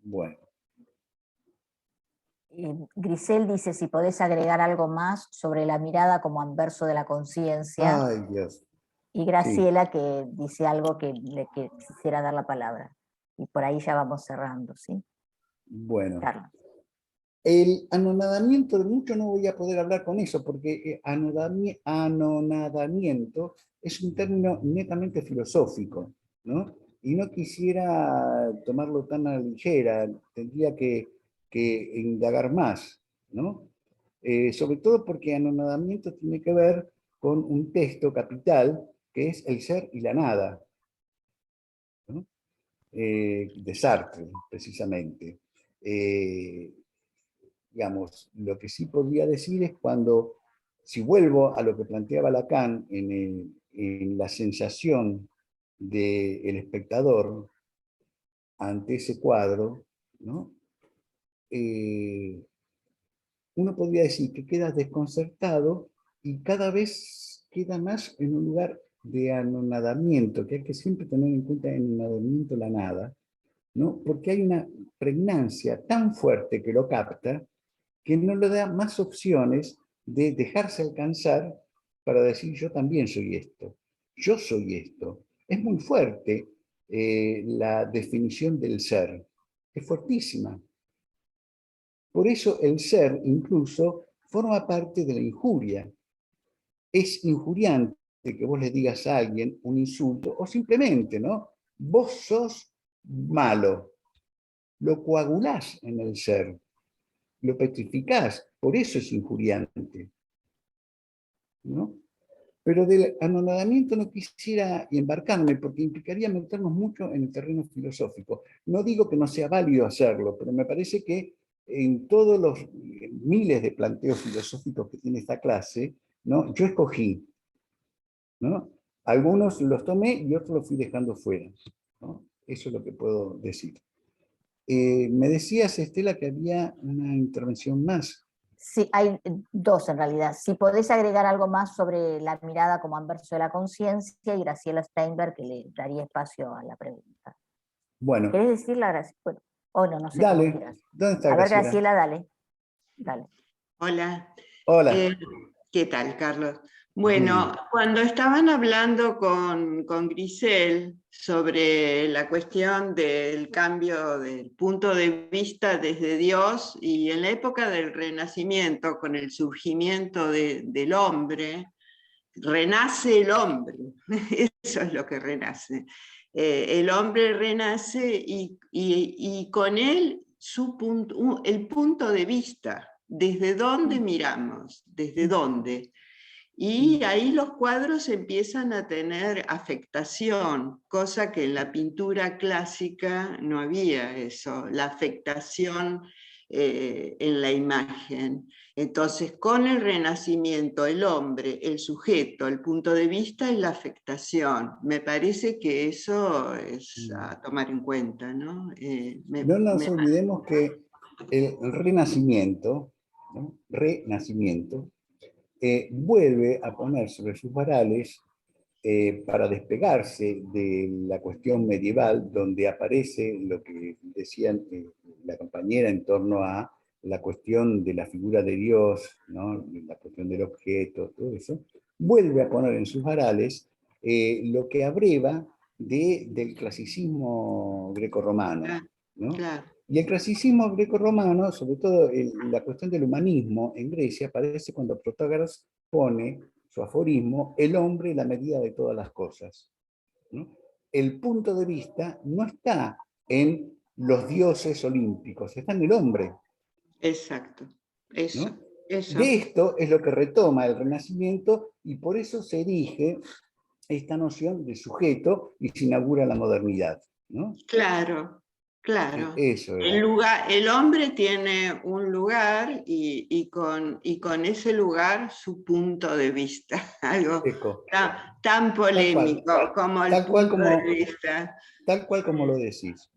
Speaker 2: Bueno.
Speaker 1: Grisel dice si podés agregar algo más sobre la mirada como anverso de la conciencia.
Speaker 2: Ay, Dios.
Speaker 1: Y Graciela que dice algo que le quisiera dar la palabra. Y por ahí ya vamos cerrando, ¿sí?
Speaker 2: Bueno.
Speaker 1: Carlos.
Speaker 2: El anonadamiento, de mucho no voy a poder hablar con eso, porque anonadamiento es un término netamente filosófico, ¿no? Y no quisiera tomarlo tan a la ligera, tendría que indagar más, ¿no? Sobre todo porque anonadamiento tiene que ver con un texto capital que es el ser y la nada, ¿no? De Sartre, precisamente. Digamos, lo que sí podría decir es cuando, si vuelvo a lo que planteaba Lacan en la sensación del espectador ante ese cuadro, ¿no? Uno podría decir que queda desconcertado y cada vez queda más en un lugar de anonadamiento, que hay que siempre tener en cuenta en el anonadamiento la nada, ¿no? Porque hay una pregnancia tan fuerte que lo capta, que no le da más opciones de dejarse alcanzar para decir yo también soy esto, yo soy esto. Es muy fuerte la definición del ser, es fuertísima. Por eso el ser incluso forma parte de la injuria. Es injuriante que vos le digas a alguien un insulto o simplemente, ¿no? Vos sos malo. Lo coagulás en el ser, lo petrificás, por eso es injuriante, ¿no? Pero del anonadamiento no quisiera embarcarme porque implicaría meternos mucho en el terreno filosófico. No digo que no sea válido hacerlo, pero me parece que en todos los miles de planteos filosóficos que tiene esta clase, ¿no? Yo escogí, ¿no? Algunos los tomé y otros los fui dejando fuera, ¿no? Eso es lo que puedo decir. Me decías, Estela, que había una intervención más.
Speaker 1: Sí, hay dos en realidad. Si podés agregar algo más sobre la mirada como anverso de la conciencia, y Graciela Steinberg, que le daría espacio a la pregunta.
Speaker 2: Bueno.
Speaker 1: ¿Querés decirla, Graciela? Bueno, o no, no sé cómo
Speaker 2: Dale.
Speaker 1: quieras.
Speaker 2: ¿Dónde está
Speaker 1: A ver,
Speaker 2: Graciela?
Speaker 1: Graciela, dale. Dale.
Speaker 5: Hola.
Speaker 2: Hola.
Speaker 5: ¿Qué tal, Carlos? Bueno, cuando estaban hablando con Grisel sobre la cuestión del cambio del punto de vista desde Dios y en la época del Renacimiento, con el surgimiento del hombre, renace el hombre, eso es lo que renace. El hombre renace y con él el punto de vista, desde dónde miramos, desde dónde. Y ahí los cuadros empiezan a tener afectación, cosa que en la pintura clásica no había eso, la afectación en la imagen. Entonces, con el Renacimiento, el hombre, el sujeto, el punto de vista es la afectación. Me parece que eso es a tomar en cuenta, ¿no?
Speaker 2: No nos olvidemos que el Renacimiento, ¿no? Renacimiento, vuelve a poner sobre sus varales para despegarse de la cuestión medieval, donde aparece lo que decían la compañera en torno a la cuestión de la figura de Dios, ¿no? La cuestión del objeto, todo eso, vuelve a poner en sus varales lo que abreva del clasicismo grecorromano, ¿no?
Speaker 5: Claro.
Speaker 2: Y el clasicismo grecorromano, sobre todo la cuestión del humanismo en Grecia, aparece cuando Protágoras pone su aforismo, el hombre la medida de todas las cosas, ¿no? El punto de vista no está en los dioses olímpicos, está en el hombre,
Speaker 5: Exacto. Eso,
Speaker 2: ¿no?
Speaker 5: eso.
Speaker 2: De esto es lo que retoma el Renacimiento y por eso se erige esta noción de sujeto y se inaugura la modernidad, ¿no?
Speaker 5: Claro, claro.
Speaker 2: Eso
Speaker 5: El
Speaker 2: era.
Speaker 5: lugar, el hombre tiene un lugar y con ese lugar su punto de vista, algo
Speaker 2: Eco.
Speaker 5: tan polémico como el
Speaker 2: Tal cual
Speaker 5: punto de
Speaker 2: como,
Speaker 5: vista.
Speaker 2: tal cual como lo decís.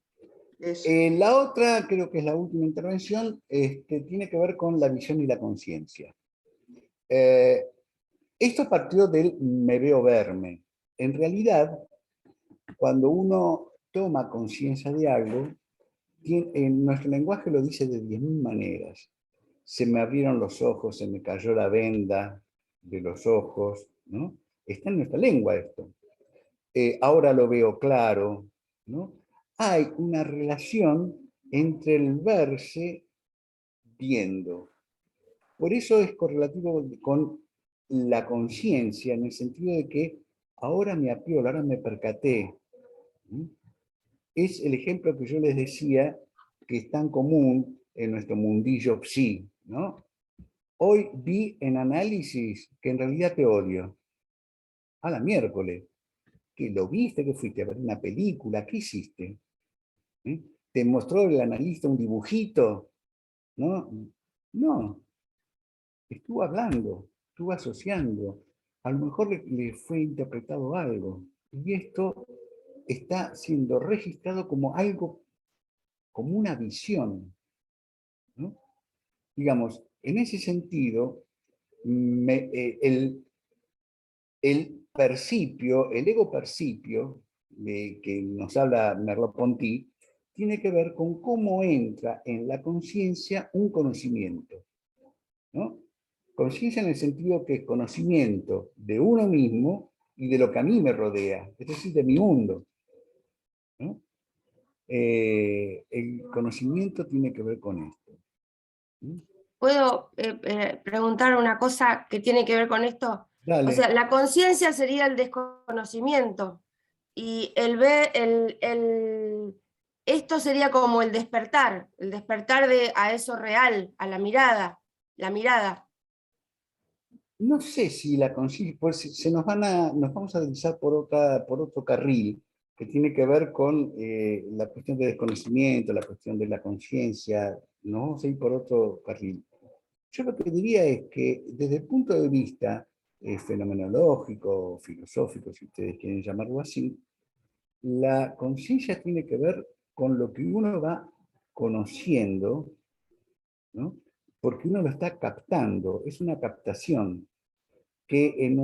Speaker 5: Eso.
Speaker 2: La otra, creo que es la última intervención, tiene que ver con la visión y la conciencia. Esto partió del me veo verme. En realidad, cuando uno toma conciencia de algo, en nuestro lenguaje lo dice de 10.000 maneras. Se me abrieron los ojos, se me cayó la venda de los ojos, ¿no? Está en nuestra lengua esto. Ahora lo veo claro, ¿no? Hay una relación entre el verse viendo. Por eso es correlativo con la conciencia, en el sentido de que ahora me apiolo, ahora me percaté. ¿Sí? Es el ejemplo que yo les decía que es tan común en nuestro mundillo psi, ¿no? Hoy vi en análisis que en realidad te odio. A la miércoles. ¿Que lo viste? ¿Que fuiste a ver una película? ¿Qué hiciste? ¿Eh? ¿Te mostró el analista un dibujito? ¿No? No. Estuvo hablando, estuvo asociando. A lo mejor le fue interpretado algo. Y esto está siendo registrado como algo, como una visión, ¿no? Digamos, en ese sentido, el percipio, el ego percipio, de que nos habla Merleau-Ponty, tiene que ver con cómo entra en la conciencia un conocimiento, ¿no? Conciencia en el sentido que es conocimiento de uno mismo y de lo que a mí me rodea, es decir, de mi mundo, ¿no? El conocimiento tiene que ver con esto.
Speaker 4: ¿Puedo preguntar una cosa que tiene que ver con esto? O sea,
Speaker 2: Dale.
Speaker 4: la conciencia sería el desconocimiento y esto sería como el despertar a eso real, a la mirada, la mirada.
Speaker 2: No sé si la conciencia, pues nos vamos a deslizar por otro carril que tiene que ver con la cuestión de desconocimiento, la cuestión de la conciencia, nos vamos a ir por otro carril. Yo lo que diría es que desde el punto de vista fenomenológico, filosófico, si ustedes quieren llamarlo así, la conciencia tiene que ver con lo que uno va conociendo, ¿no? Porque uno lo está captando, es una captación que en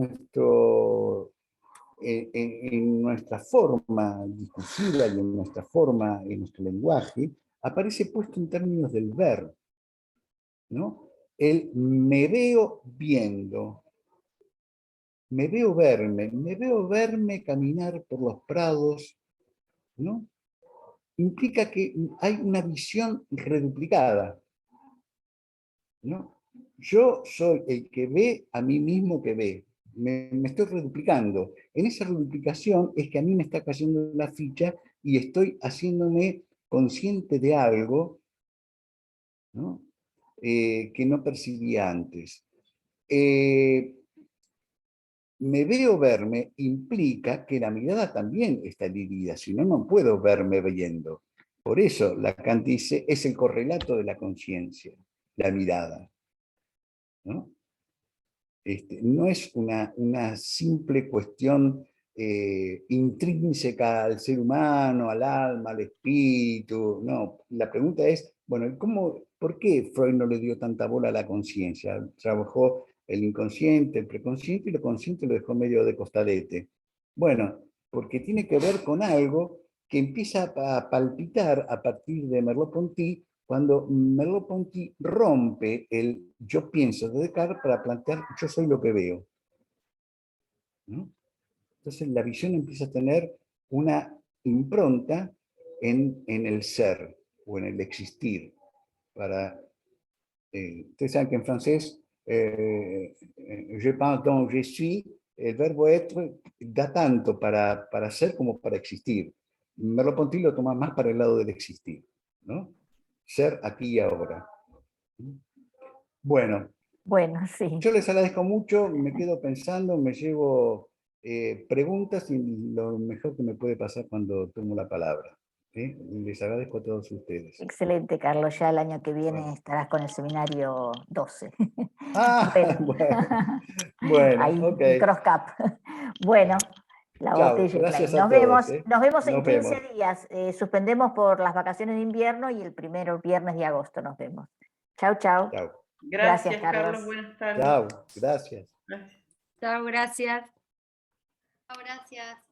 Speaker 2: nuestra forma discursiva y en nuestra forma, en nuestro lenguaje, aparece puesto en términos del ver, ¿no? El me veo viendo, me veo verme caminar por los prados, ¿no? Implica que hay una visión reduplicada, ¿no? Yo soy el que ve a mí mismo que ve. Me estoy reduplicando. En esa reduplicación es que a mí me está cayendo la ficha y estoy haciéndome consciente de algo, ¿no? Que no percibía antes. Me veo verme implica que la mirada también está dividida, si no, no puedo verme viendo. Por eso Lacan dice, es el correlato de la conciencia, la mirada, ¿no? No es una simple cuestión intrínseca al ser humano, al alma, al espíritu. No, la pregunta es, bueno, ¿por qué Freud no le dio tanta bola a la conciencia? Trabajó el inconsciente, el preconsciente, y lo consciente lo dejó medio de costadete. Bueno, porque tiene que ver con algo que empieza a palpitar a partir de Merleau-Ponty, cuando Merleau-Ponty rompe el yo pienso de Descartes para plantear yo soy lo que veo, ¿no? Entonces la visión empieza a tener una impronta en el ser o en el existir. Ustedes saben que en francés Je pense donc je suis, el verbo être da tanto para ser como para existir. Merleau-Ponty lo toma más para el lado del existir, ¿no? Ser aquí y ahora. Bueno,
Speaker 1: Bueno, sí.
Speaker 2: yo les agradezco mucho, me quedo pensando, me llevo preguntas y lo mejor que me puede pasar cuando tomo la palabra. ¿Sí? Les agradezco a todos ustedes.
Speaker 1: Excelente, Carlos. Ya el año que viene
Speaker 2: Bueno.
Speaker 1: estarás con el seminario 12.
Speaker 2: Ah,
Speaker 1: Bueno.
Speaker 2: bueno,
Speaker 1: Ahí,
Speaker 2: ok.
Speaker 1: el cross cap. Bueno, la
Speaker 2: Chao,
Speaker 1: botella.
Speaker 2: gracias a
Speaker 1: Nos
Speaker 2: todos.
Speaker 1: vemos, nos vemos en
Speaker 2: Nos
Speaker 1: 15
Speaker 2: vemos.
Speaker 1: días. Suspendemos por las vacaciones de invierno y el primero viernes de agosto nos vemos. Chau, chau.
Speaker 2: Chao.
Speaker 5: Gracias,
Speaker 1: Carlos.
Speaker 5: Carlos. Buenas tardes.
Speaker 2: Chao, gracias.
Speaker 5: Gracias.
Speaker 4: Chao, gracias.
Speaker 3: Gracias.